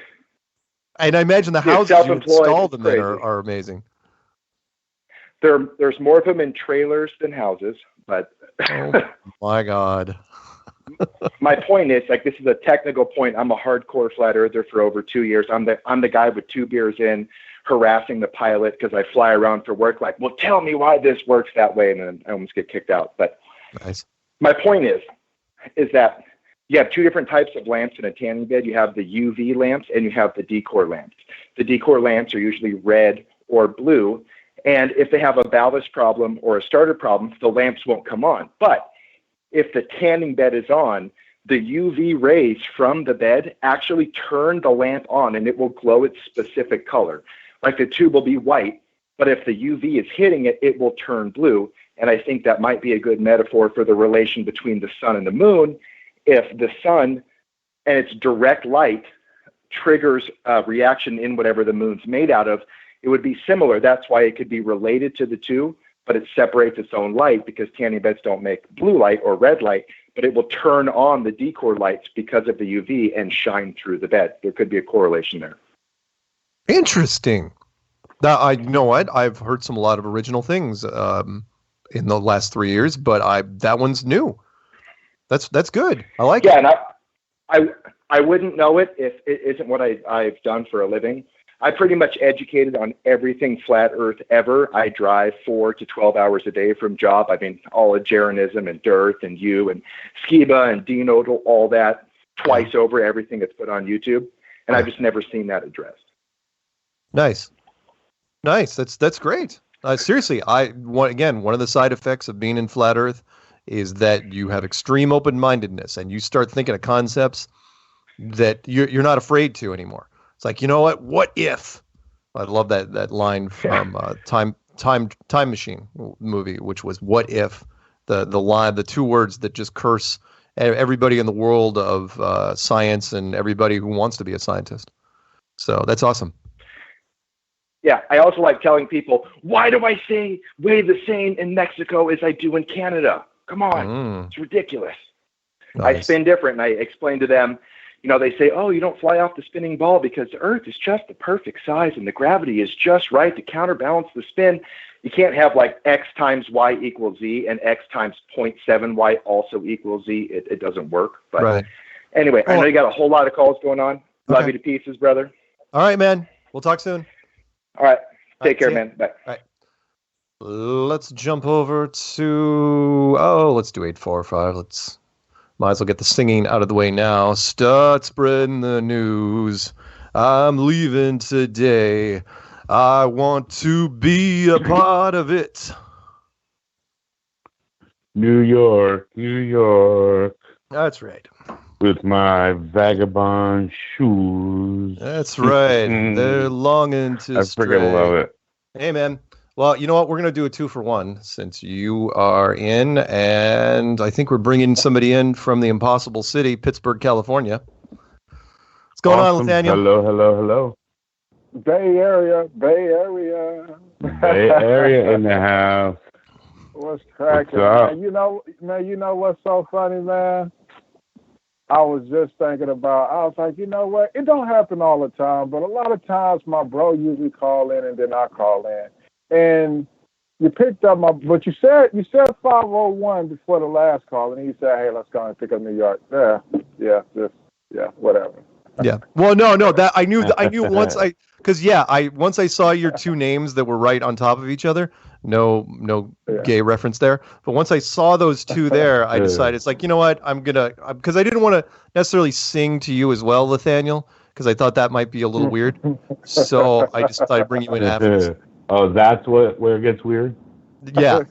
[SPEAKER 10] And I imagine the houses you install them in are amazing.
[SPEAKER 21] There's more of them in trailers than houses, but
[SPEAKER 10] oh my God.
[SPEAKER 21] My point is, like, this is a technical point. I'm a hardcore flat earther for over 2 years. I'm the guy with 2 beers in, harassing the pilot because I fly around for work. Like, well, tell me why this works that way, and then I almost get kicked out. But
[SPEAKER 10] nice.
[SPEAKER 21] My point is that you have 2 different types of lamps in a tanning bed. You have the UV lamps and you have the decor lamps. The decor lamps are usually red or blue, and if they have a ballast problem or a starter problem, the lamps won't come on. But if the tanning bed is on, the UV rays from the bed actually turn the lamp on, and it will glow its specific color. Like the tube will be white, but if the UV is hitting it, it will turn blue. And I think that might be a good metaphor for the relation between the sun and the moon. If the sun and its direct light triggers a reaction in whatever the moon's made out of, it would be similar. That's why it could be related to the two, but it separates its own light because tanning beds don't make blue light or red light, but it will turn on the decor lights because of the UV and shine through the bed. There could be a correlation there.
[SPEAKER 10] Interesting. Now, you know what? I've heard a lot of original things in the last 3 years, but that one's new. That's good. I like it.
[SPEAKER 21] Yeah, and I wouldn't know it if it isn't what I've done for a living. I'm pretty much educated on everything flat Earth ever. I drive 4 to 12 hours a day from job. I mean, all of Jeranism and Dearth and you and Skiba and Denodal, all that twice over, everything that's put on YouTube. And I've just never seen that addressed.
[SPEAKER 10] Nice. That's great. Seriously, one of the side effects of being in flat Earth is that you have extreme open-mindedness and you start thinking of concepts that you're not afraid to anymore. It's like, you know what if? I love that line from Time Machine movie, which was "What if?" The line, the 2 words that just curse everybody in the world of science and everybody who wants to be a scientist. So that's awesome.
[SPEAKER 21] Yeah, I also like telling people, why do I weigh the same in Mexico as I do in Canada? Come on, It's ridiculous. Nice. I spin different, and I explain to them. They say, oh, you don't fly off the spinning ball because the Earth is just the perfect size and the gravity is just right to counterbalance the spin. You can't have like X times Y equals Z and X times 0.7Y also equals Z. It doesn't work. But
[SPEAKER 10] right.
[SPEAKER 21] Anyway, I know you got a whole lot of calls going on. Love you to pieces, brother.
[SPEAKER 10] All right, man. We'll talk soon.
[SPEAKER 21] All right. Take care, man. Bye.
[SPEAKER 10] All right. Let's jump over to, let's do 845. Might as well get the singing out of the way now. Start spreading the news. I'm leaving today. I want to be a part of it.
[SPEAKER 3] New York, New York.
[SPEAKER 10] That's right.
[SPEAKER 3] With my vagabond shoes.
[SPEAKER 10] That's right. They're longing to stray.
[SPEAKER 3] I freaking love it.
[SPEAKER 10] Hey, man. Well, you know what? We're going to do a 2-for-1 since you are in, and I think we're bringing somebody in from the impossible city, Pittsburgh, California. What's going on, Nathaniel?
[SPEAKER 3] Hello.
[SPEAKER 22] Bay Area.
[SPEAKER 3] Bay Area in the house.
[SPEAKER 22] What's cracking, man? You know what's so funny, man? I was just thinking I was like, you know what? It don't happen all the time, but a lot of times my bro usually call in and then I call in. And you picked up but you said 501 before the last call, and you said, hey, let's go and pick up New York. Yeah, whatever.
[SPEAKER 10] Yeah. Well, no, that I knew once once I saw your 2 names that were right on top of each other. No gay reference there. But once I saw those 2 there, I decided it's like, you know what? Because I didn't want to necessarily sing to you as well, Nathaniel, because I thought that might be a little weird. So I just thought I'd bring you in after.
[SPEAKER 3] Oh, that's where it gets weird?
[SPEAKER 10] Yeah.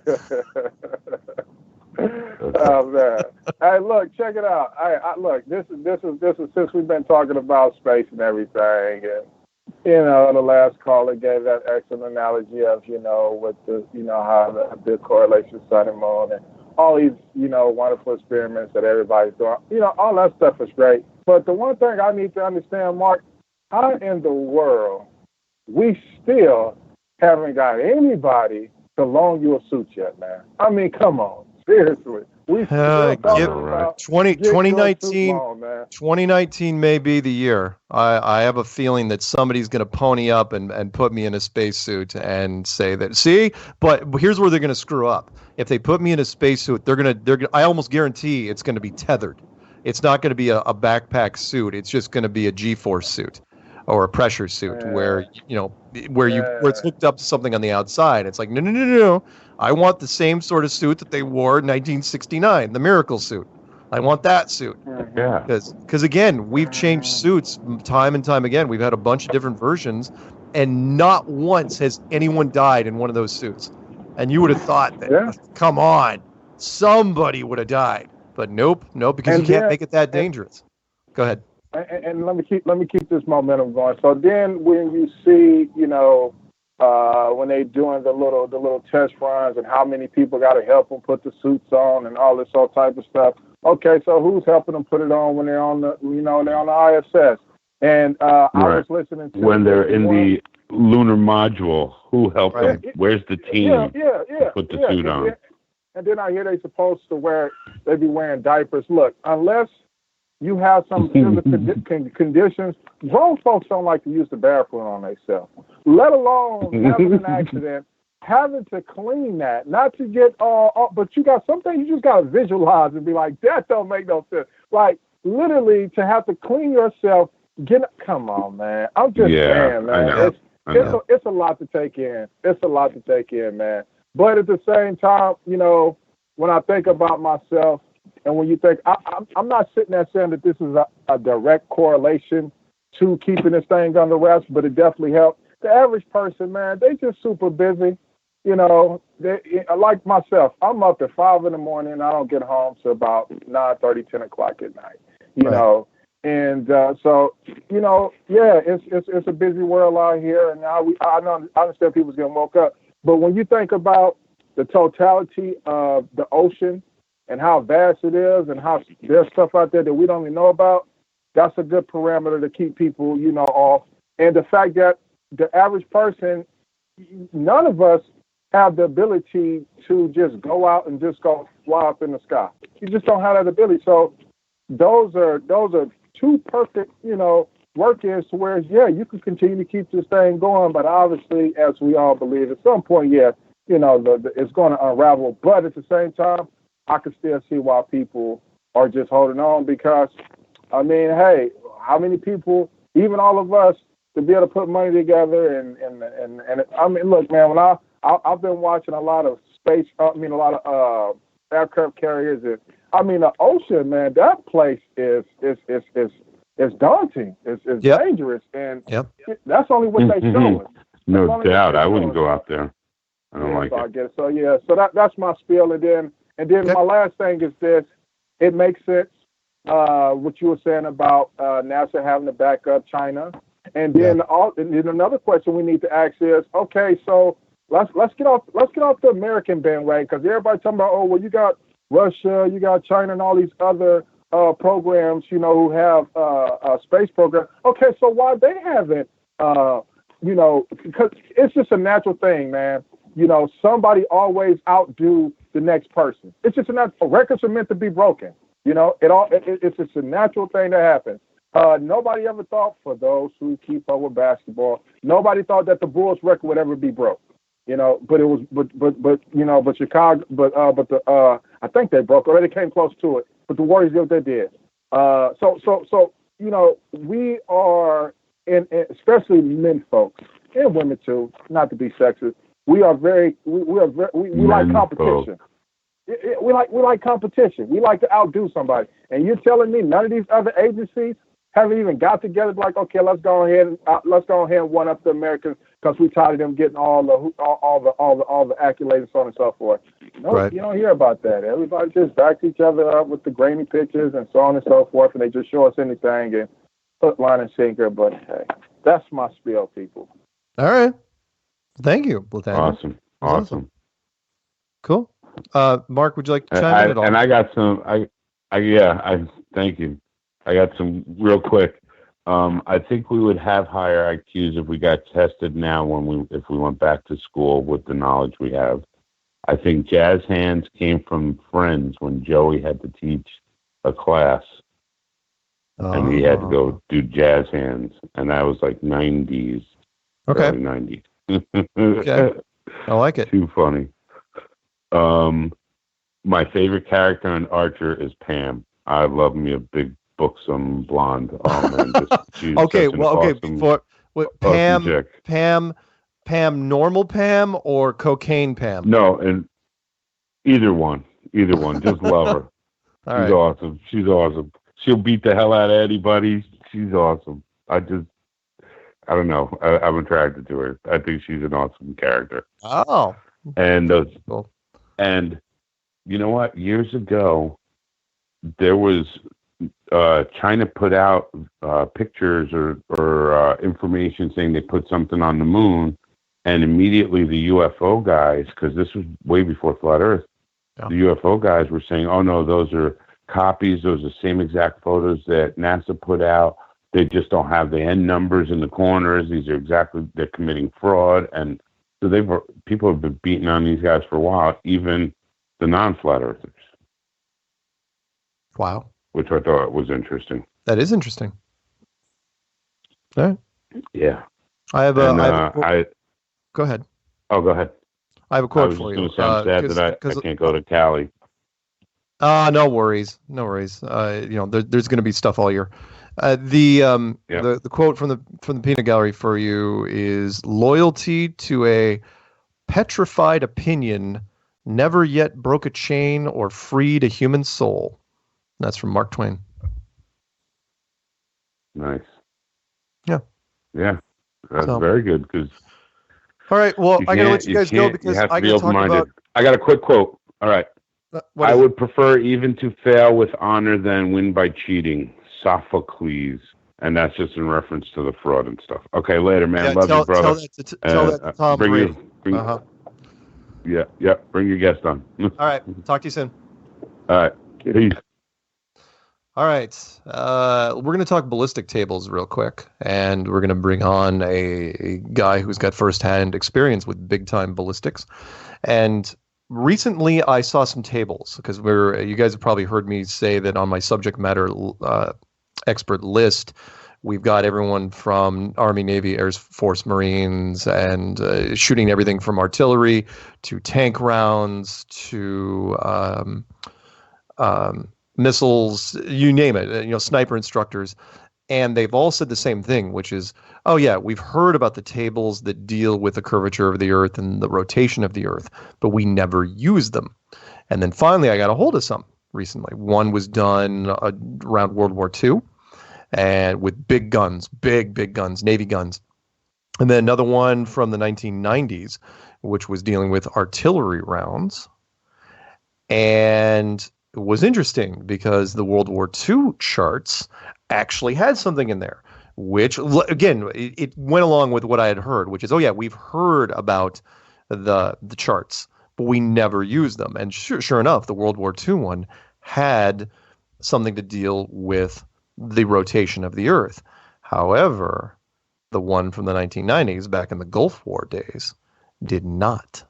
[SPEAKER 22] Oh man! Hey, look, check it out. I look. This is since we've been talking about space and everything, and the last caller gave that excellent analogy of with the how the correlation sun and moon and all these wonderful experiments that everybody's doing. All that stuff is great. But the one thing I need to understand, Mark, how in the world we still haven't got anybody to loan you a suit yet, man? I mean, come on, seriously. We still talking about
[SPEAKER 10] 2019 may be the year. I have a feeling that somebody's going to pony up and put me in a spacesuit and say that. See, but here's where they're going to screw up. If they put me in a spacesuit, they're going to. I almost guarantee it's going to be tethered. It's not going to be a backpack suit. It's just going to be a G-force suit or a pressure suit where it's hooked up to something on the outside. It's like no. I want the same sort of suit that they wore in 1969, the miracle suit. I want that suit.
[SPEAKER 3] Yeah.
[SPEAKER 10] Because again, we've changed suits time and time again. We've had a bunch of different versions, and not once has anyone died in one of those suits. And you would have thought that, come on, somebody would have died. But nope, because you can't make it that dangerous. Go ahead.
[SPEAKER 22] And let me keep this momentum going. So then, when you see, when they doing the little test runs and how many people got to help them put the suits on and all this all type of stuff. Okay, so who's helping them put it on when they're on the they're on the ISS? And I was listening to
[SPEAKER 3] when they're in the lunar module. Who helped them? Where's the team to put the suit on?
[SPEAKER 22] And then I hear they supposed to they be wearing diapers. Look, unless you have some conditions, grown folks don't like to use the bathroom on themselves, let alone having an accident, having to clean that, not to get but you got something you just got to visualize and be like, that don't make no sense. Like, literally, to have to clean yourself, come on, man. I'm just saying, man. It's a lot to take in. It's a lot to take in, man. But at the same time, when I think about myself, and when you think, I'm not sitting there saying that this is a direct correlation to keeping this thing under wraps, but it definitely helps. The average person, man, they just super busy. Like myself, I'm up at 5 a.m. I don't get home till about 9:30, 10 o'clock at night. And so it's a busy world out here, and now I understand people's getting woke up. But when you think about the totality of the ocean and how vast it is, and how there's stuff out there that we don't even know about, that's a good parameter to keep people, off. And the fact that the average person, none of us have the ability to just go out and just go fly up in the sky. You just don't have that ability. So those are two perfect, work is to where, you can continue to keep this thing going, but obviously, as we all believe, at some point, it's going to unravel. But at the same time, I can still see why people are just holding on, because, I mean, hey, how many people, even all of us, to be able to put money together and I mean, look, man, when I've been watching a lot of a lot of aircraft carriers, and I mean, the ocean, man, that place is daunting. It's dangerous, and that's only what they show us.
[SPEAKER 3] No doubt, I wouldn't go out there. I don't like it.
[SPEAKER 22] I get it. So that's my spiel, and then my last thing is this: it makes sense what you were saying about NASA having to back up China, and then another question we need to ask is, okay, so let's get off the American bandwagon, because everybody talking about, you got Russia, you got China, and all these other programs, who have a space program. Okay, so why they haven't, because it's just a natural thing, man. Somebody always outdo the next person. It's just records are meant to be broken. It's just a natural thing that happens. Nobody ever thought, for those who keep up with basketball, nobody thought that the Bulls record would ever be broke. But it was, but Chicago, I think they broke it, or they came close to it. But the Warriors did what they did. So we are, especially men folks and women too, not to be sexist. We like competition. We like competition. We like to outdo somebody. And you're telling me none of these other agencies haven't even got together like, okay, let's go ahead and one up the Americans because we tired of them getting all the accolades and so on and so forth. No,
[SPEAKER 10] Right.
[SPEAKER 22] you don't hear about that. Everybody just backs each other up with the grainy pictures and so on and so forth, and they just show us anything and hook, line, and sinker. But hey, that's my spiel, people.
[SPEAKER 10] All right. Thank you, Lieutenant.
[SPEAKER 3] Awesome.
[SPEAKER 10] Cool. Mark, would you like to chime in at all?
[SPEAKER 3] And I got some. Thank you. I got some real quick. I think we would have higher IQs if we got tested now if we went back to school with the knowledge we have. I think jazz hands came from Friends when Joey had to teach a class, and he had to go do jazz hands, and that was like 90s, early 90s.
[SPEAKER 10] Okay, I like it.
[SPEAKER 3] Too funny. My favorite character on Archer is Pam. I love me a big buxom blonde. Oh man, she's
[SPEAKER 10] okay,
[SPEAKER 3] such an
[SPEAKER 10] well, okay,
[SPEAKER 3] awesome,
[SPEAKER 10] before
[SPEAKER 3] awesome chick.
[SPEAKER 10] Pam, normal Pam or cocaine Pam?
[SPEAKER 3] No, and either one. Just love her. She's awesome. She's awesome. She'll beat the hell out of anybody. She's awesome. I don't know. I'm attracted to her. I think she's an awesome character.
[SPEAKER 10] Oh.
[SPEAKER 3] And and you know what? Years ago, there was China put out pictures or information saying they put something on the moon, and immediately the UFO guys, because this was way before Flat Earth, the UFO guys were saying, "Oh no, those are copies. Those are the same exact photos that NASA put out. They just don't have the end numbers in the corners. They're committing fraud." And so people have been beating on these guys for a while, even the non-flat earthers.
[SPEAKER 10] Wow.
[SPEAKER 3] Which I thought was interesting.
[SPEAKER 10] That is interesting. All right.
[SPEAKER 3] Yeah.
[SPEAKER 10] I have a go ahead.
[SPEAKER 3] Oh, go ahead.
[SPEAKER 10] I have a quote for you.
[SPEAKER 3] I'm sad that I can't go to Cali.
[SPEAKER 10] No worries. There's going to be stuff all year. The quote from the peanut gallery for you is: "Loyalty to a petrified opinion never yet broke a chain or freed a human soul." That's from Mark Twain.
[SPEAKER 3] Nice.
[SPEAKER 10] Yeah.
[SPEAKER 3] That's very good. Because
[SPEAKER 10] all right, well, I gotta let you guys go because I gotta talk about.
[SPEAKER 3] I got a quick quote. All right. I would prefer even to fail with honor than win by cheating. Sophocles. And that's just in reference to the fraud and stuff. Okay, later, man. Love you, brother.
[SPEAKER 10] Tell that to Tom Brady.
[SPEAKER 3] Bring your guest on.
[SPEAKER 10] All right. Talk to you soon.
[SPEAKER 3] All right. Peace.
[SPEAKER 10] All right. We're going to talk ballistic tables real quick, and we're going to bring on a guy who's got firsthand experience with big-time ballistics. And recently I saw some tables, because you guys have probably heard me say that on my subject matter expert list, we've got everyone from Army, Navy, Air Force, Marines, and shooting everything from artillery to tank rounds to missiles, you name it, sniper instructors. And they've all said the same thing, which is, oh yeah, we've heard about the tables that deal with the curvature of the earth and the rotation of the earth, but we never use them. And then finally I got a hold of some recently. One was done around World War II, and with big guns, big guns, Navy guns. And then another one from the 1990s, which was dealing with artillery rounds. And it was interesting because the World War II charts actually had something in there, which, again, it went along with what I had heard, which is, oh yeah, we've heard about the charts, but we never use them. And sure enough, the World War II one had something to deal with the rotation of the earth. However, the one from the 1990s, back in the Gulf War days, did not.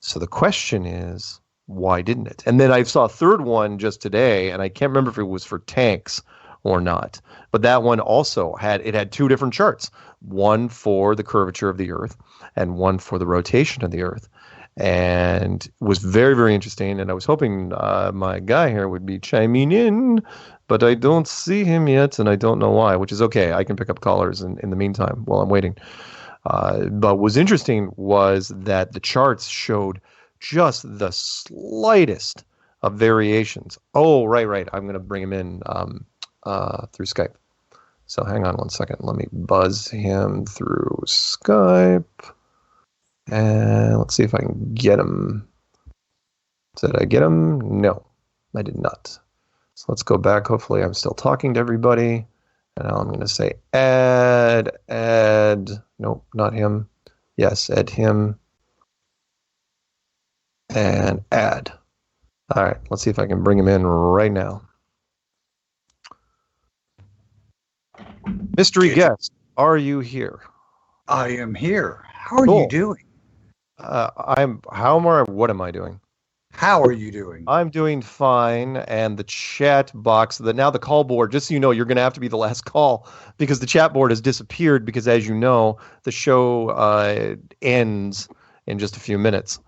[SPEAKER 10] So the question is, why didn't it? And then I saw a third one just today, and I can't remember if it was for tanks or not. But that one also had two different charts, one for the curvature of the earth and one for the rotation of the earth. And it was very, very interesting. And I was hoping my guy here would be chiming in, but I don't see him yet, and I don't know why, which is okay. I can pick up callers in the meantime while I'm waiting. But what was interesting was that the charts showed just the slightest of variations. Oh, right. I'm going to bring him in through Skype. So hang on 1 second. Let me buzz him through Skype. And let's see if I can get him. Did I get him? No, I did not. So let's go back. Hopefully I'm still talking to everybody. And now I'm going to say add. Nope, not him. Yes, add him. And add. All right, let's see if I can bring him in right now. Mystery guest, are you here?
[SPEAKER 1] I am here. How are you doing?
[SPEAKER 10] What am I doing?
[SPEAKER 1] How are you doing?
[SPEAKER 10] I'm doing fine, and the chat box, now the call board, just so you know, you're going to have to be the last call, because the chat board has disappeared, because as you know, the show ends in just a few minutes,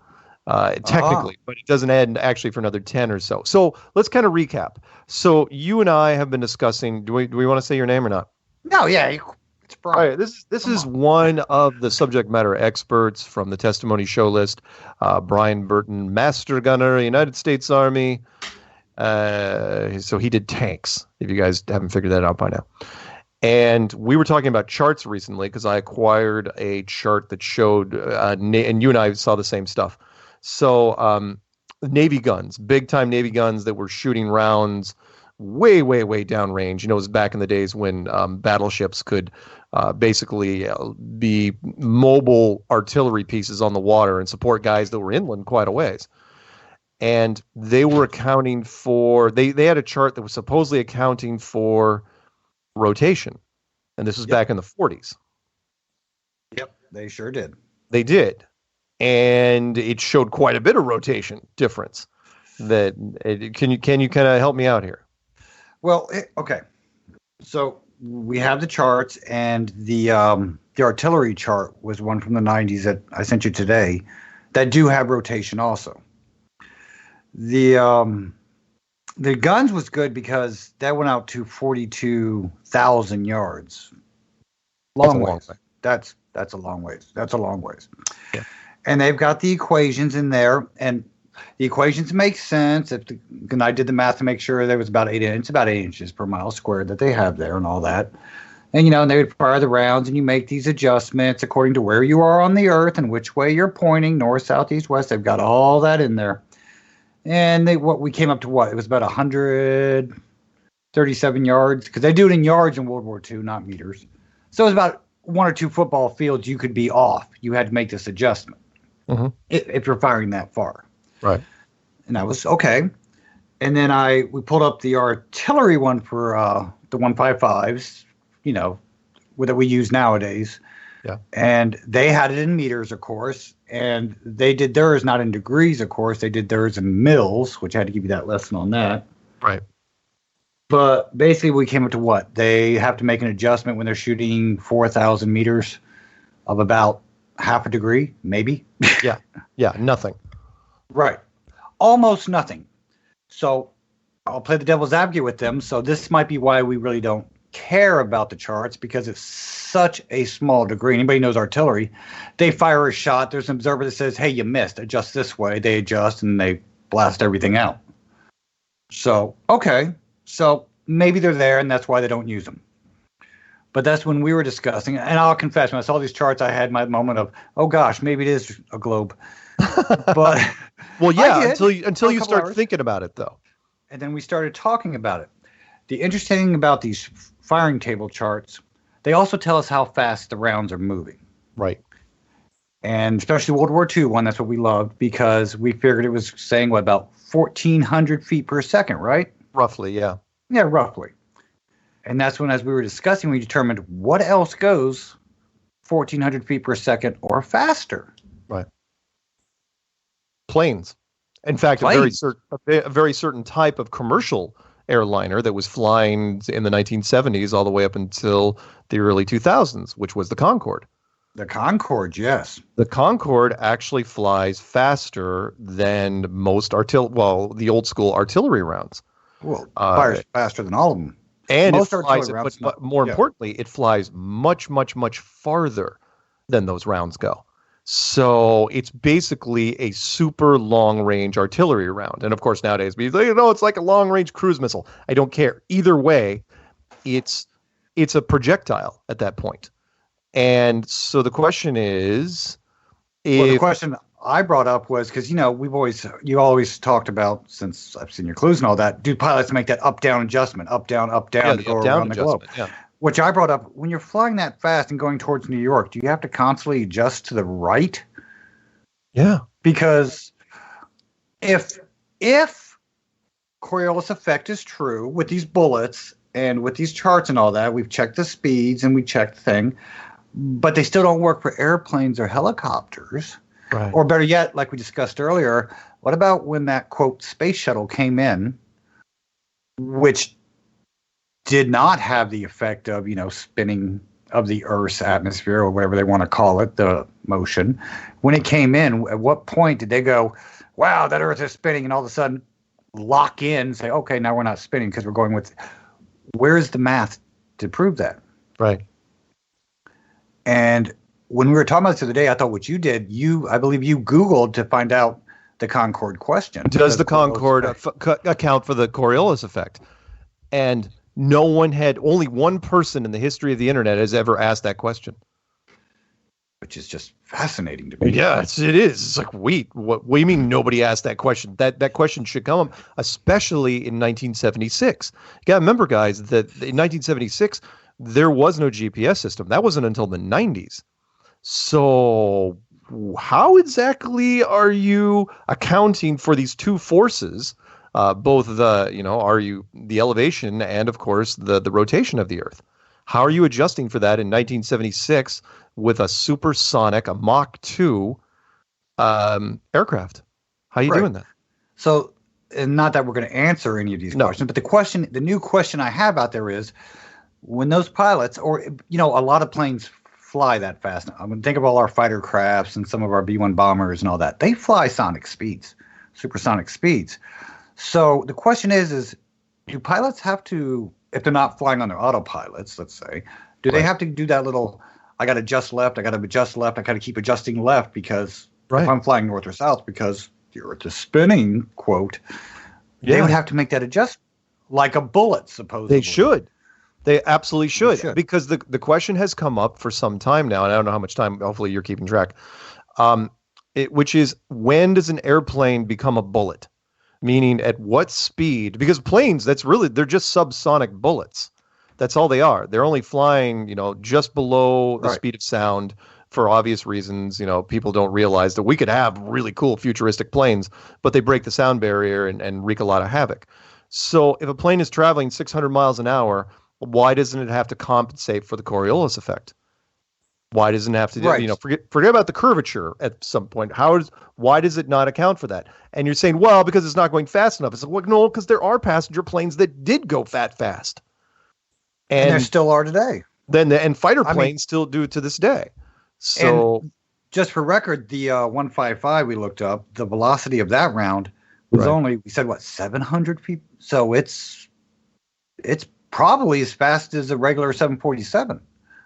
[SPEAKER 10] technically, but it doesn't end actually for another 10 or so. So let's kind of recap. So you and I have been discussing, do we want to say your name or not?
[SPEAKER 1] No, yeah, it's Brian.
[SPEAKER 10] All right, this is one of the subject matter experts from the testimony show list, Brian Burton, Master Gunner, United States Army. So he did tanks, if you guys haven't figured that out by now. And we were talking about charts recently because I acquired a chart that showed, and you and I saw the same stuff. So Navy guns, big-time Navy guns that were shooting rounds way downrange. It was back in the days when battleships could basically be mobile artillery pieces on the water and support guys that were inland quite a ways. And they were accounting for, they had a chart that was supposedly accounting for rotation. And this was back in the 40s.
[SPEAKER 1] Yep, they sure did.
[SPEAKER 10] They did. And it showed quite a bit of rotation difference. Can you kind of help me out here?
[SPEAKER 1] Well, okay. So we have the charts, and the artillery chart was one from the 90s that I sent you today that do have rotation also. The guns was good because that went out to 42,000 yards. Long ways. That's a long ways. That's a long ways. Yeah. And they've got the equations in there, and the equations make sense. And I did the math to make sure there was about 8 inches per mile squared that they have there and all that. And, and they would fire the rounds, and you make these adjustments according to where you are on the earth and which way you're pointing, north, south, east, west. They've got all that in there. And we came up to what? It was about 137 yards, because they do it in yards in World War II, not meters. So it was about 1 or 2 football fields you could be off. You had to make this adjustment if you're firing that far.
[SPEAKER 10] Right.
[SPEAKER 1] And that was okay. And then we pulled up the artillery one for the 155s, that we use nowadays.
[SPEAKER 10] Yeah.
[SPEAKER 1] And they had it in meters, of course. And they did theirs not in degrees, of course. They did theirs in mils, which I had to give you that lesson on that.
[SPEAKER 10] Right.
[SPEAKER 1] But basically, we came up to what? They have to make an adjustment when they're shooting 4,000 meters of about half a degree, maybe.
[SPEAKER 10] Yeah. Yeah. Nothing.
[SPEAKER 1] Right. Almost nothing. So I'll play the devil's advocate with them. So this might be why we really don't care about the charts, because it's such a small degree. Anybody knows artillery, they fire a shot. There's an observer that says, hey, you missed. Adjust this way. They adjust and they blast everything out. So, okay. So maybe they're there and that's why they don't use them. But that's when we were discussing, and I'll confess, when I saw these charts, I had my moment of, oh gosh, maybe it is a globe. But
[SPEAKER 10] well, yeah, until you start thinking about it, though.
[SPEAKER 1] And then we started talking about it. The interesting thing about these firing table charts, they also tell us how fast the rounds are moving.
[SPEAKER 10] Right.
[SPEAKER 1] And especially World War II one, that's what we loved, because we figured it was saying, about 1,400 feet per second, right?
[SPEAKER 10] Roughly, yeah.
[SPEAKER 1] Yeah, roughly. And that's when, as we were discussing, we determined what else goes 1,400 feet per second or faster.
[SPEAKER 10] Right. Planes. In fact, a very certain type of commercial airliner that was flying in the 1970s all the way up until the early 2000s, which was the Concorde.
[SPEAKER 1] The Concorde, yes.
[SPEAKER 10] The Concorde actually flies faster than most the old school artillery rounds.
[SPEAKER 1] Well, fires faster than all of them.
[SPEAKER 10] And most it flies, but more importantly, it flies much, much, much farther than those rounds go. So it's basically a super long-range artillery round. And, of course, nowadays, it's like a long-range cruise missile. I don't care. Either way, it's it's a projectile at that point. And so the question is,
[SPEAKER 1] the question I brought up was because you always talked about, since I've seen your clues and all that, do pilots make that up-down adjustment, up-down to go around the globe?
[SPEAKER 10] Yeah.
[SPEAKER 1] Which I brought up, when you're flying that fast and going towards New York, do you have to constantly adjust to the right?
[SPEAKER 10] Yeah.
[SPEAKER 1] Because if Coriolis effect is true with these bullets and with these charts and all that, we've checked the speeds and we checked the thing, but they still don't work for airplanes or helicopters.
[SPEAKER 10] Right.
[SPEAKER 1] Or better yet, like we discussed earlier, what about when that, quote, space shuttle came in, which did not have the effect of, spinning of the Earth's atmosphere or whatever they want to call it, the motion. When it came in, at what point did they go, wow, that Earth is spinning, and all of a sudden lock in and say, okay, now we're not spinning because we're going with, where's the math to prove that?
[SPEAKER 10] Right.
[SPEAKER 1] And when we were talking about this the other day, I thought what you did, I believe you Googled to find out the Concorde question.
[SPEAKER 10] Does the Concorde account for the Coriolis effect? And only one person in the history of the internet has ever asked that question.
[SPEAKER 1] Which is just fascinating to me.
[SPEAKER 10] Yeah, it is. It's like, wait, what do you mean nobody asked that question? That question should come up, especially in 1976. You got to remember, guys, that in 1976, there was no GPS system. That wasn't until the 90s. So how exactly are you accounting for these two forces, both the elevation and, of course, the rotation of the Earth? How are you adjusting for that in 1976 with a supersonic, a Mach 2 aircraft? How are you doing that?
[SPEAKER 1] So, and not that we're going to answer any of these questions, but the new question I have out there is, when those pilots, or, a lot of planes fly that fast. I mean, think of all our fighter crafts and some of our B-1 bombers and all that. They fly supersonic speeds. So the question is do pilots have to, if they're not flying on their autopilots, let's say, do they have to do that little, I got to adjust left, I got to keep adjusting left because if I'm flying north or south because the Earth is spinning, quote, they would have to make that adjustment like a bullet, supposedly.
[SPEAKER 10] They should. They absolutely should. Because the question has come up for some time now, and I don't know how much time, hopefully you're keeping track, which is, when does an airplane become a bullet? Meaning at what speed? Because planes, they're just subsonic bullets. That's all they are. They're only flying, just below the speed of sound for obvious reasons. People don't realize that we could have really cool futuristic planes, but they break the sound barrier and wreak a lot of havoc. So if a plane is traveling 600 miles an hour, why doesn't it have to compensate for the Coriolis effect? Why doesn't it have to forget about the curvature at some point? Why does it not account for that? And you're saying, well, because it's not going fast enough. It's like, well, no, because there are passenger planes that did go fast.
[SPEAKER 1] And there still are today.
[SPEAKER 10] And fighter planes still do to this day. So,
[SPEAKER 1] and just for record, the 155 we looked up, the velocity of that round was only, we said, 700 feet? So it's probably as fast as a regular 747,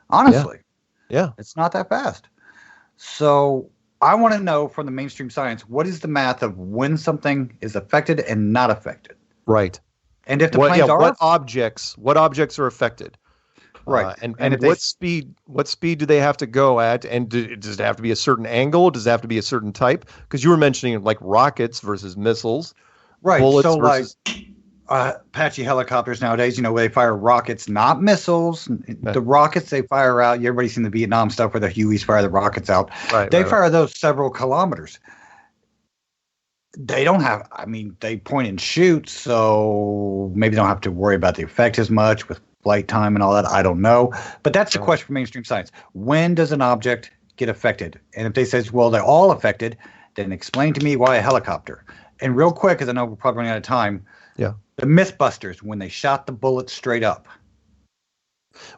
[SPEAKER 1] honestly.
[SPEAKER 10] Yeah.
[SPEAKER 1] It's not that fast. So I want to know from the mainstream science, what is the math of when something is affected and not affected?
[SPEAKER 10] Right.
[SPEAKER 1] And if the planes are...
[SPEAKER 10] What objects are affected?
[SPEAKER 1] Right.
[SPEAKER 10] And what speed do they have to go at? And does it have to be a certain angle? Does it have to be a certain type? Because you were mentioning like rockets versus missiles.
[SPEAKER 1] Right.
[SPEAKER 10] Bullets
[SPEAKER 1] so
[SPEAKER 10] versus...
[SPEAKER 1] Apache helicopters nowadays, they fire rockets, not missiles. The rockets they fire out, everybody's seen the Vietnam stuff where the Hueys fire the rockets out. They fire those several kilometers. They don't have, they point and shoot, so maybe they don't have to worry about the effect as much with flight time and all that. I don't know. But that's the question for mainstream science. When does an object get affected? And if they say, well, they're all affected, then explain to me why a helicopter. And real quick, because I know we're probably running out of time.
[SPEAKER 10] Yeah.
[SPEAKER 1] The Mythbusters, when they shot the bullet straight up.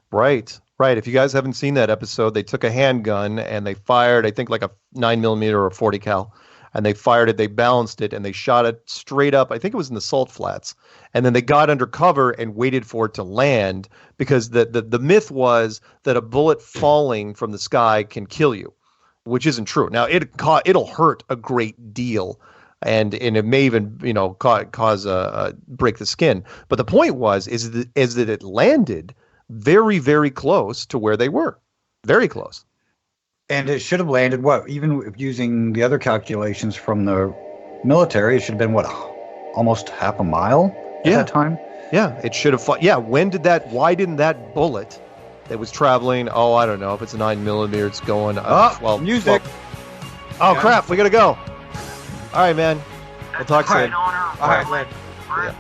[SPEAKER 10] Right. If you guys haven't seen that episode, they took a handgun and they fired, I think, like a 9mm or a 40 cal, and they fired it, they balanced it, and they shot it straight up. I think it was in the Salt Flats. And then they got under cover and waited for it to land, because the myth was that a bullet falling from the sky can kill you, which isn't true. Now, it'll hurt a great deal. And it may even cause break the skin. But the point is that it landed very, very close to where they were. Very close.
[SPEAKER 1] And it should have landed, even using the other calculations from the military, it should have been, almost half a mile at that time?
[SPEAKER 10] Yeah, it should have fought. Yeah, why didn't that bullet that was traveling, I don't know, if it's a 9mm, it's going,
[SPEAKER 1] music.
[SPEAKER 10] Crap, we got to go. All right, man. We'll talk soon.
[SPEAKER 1] All right.
[SPEAKER 10] Yeah.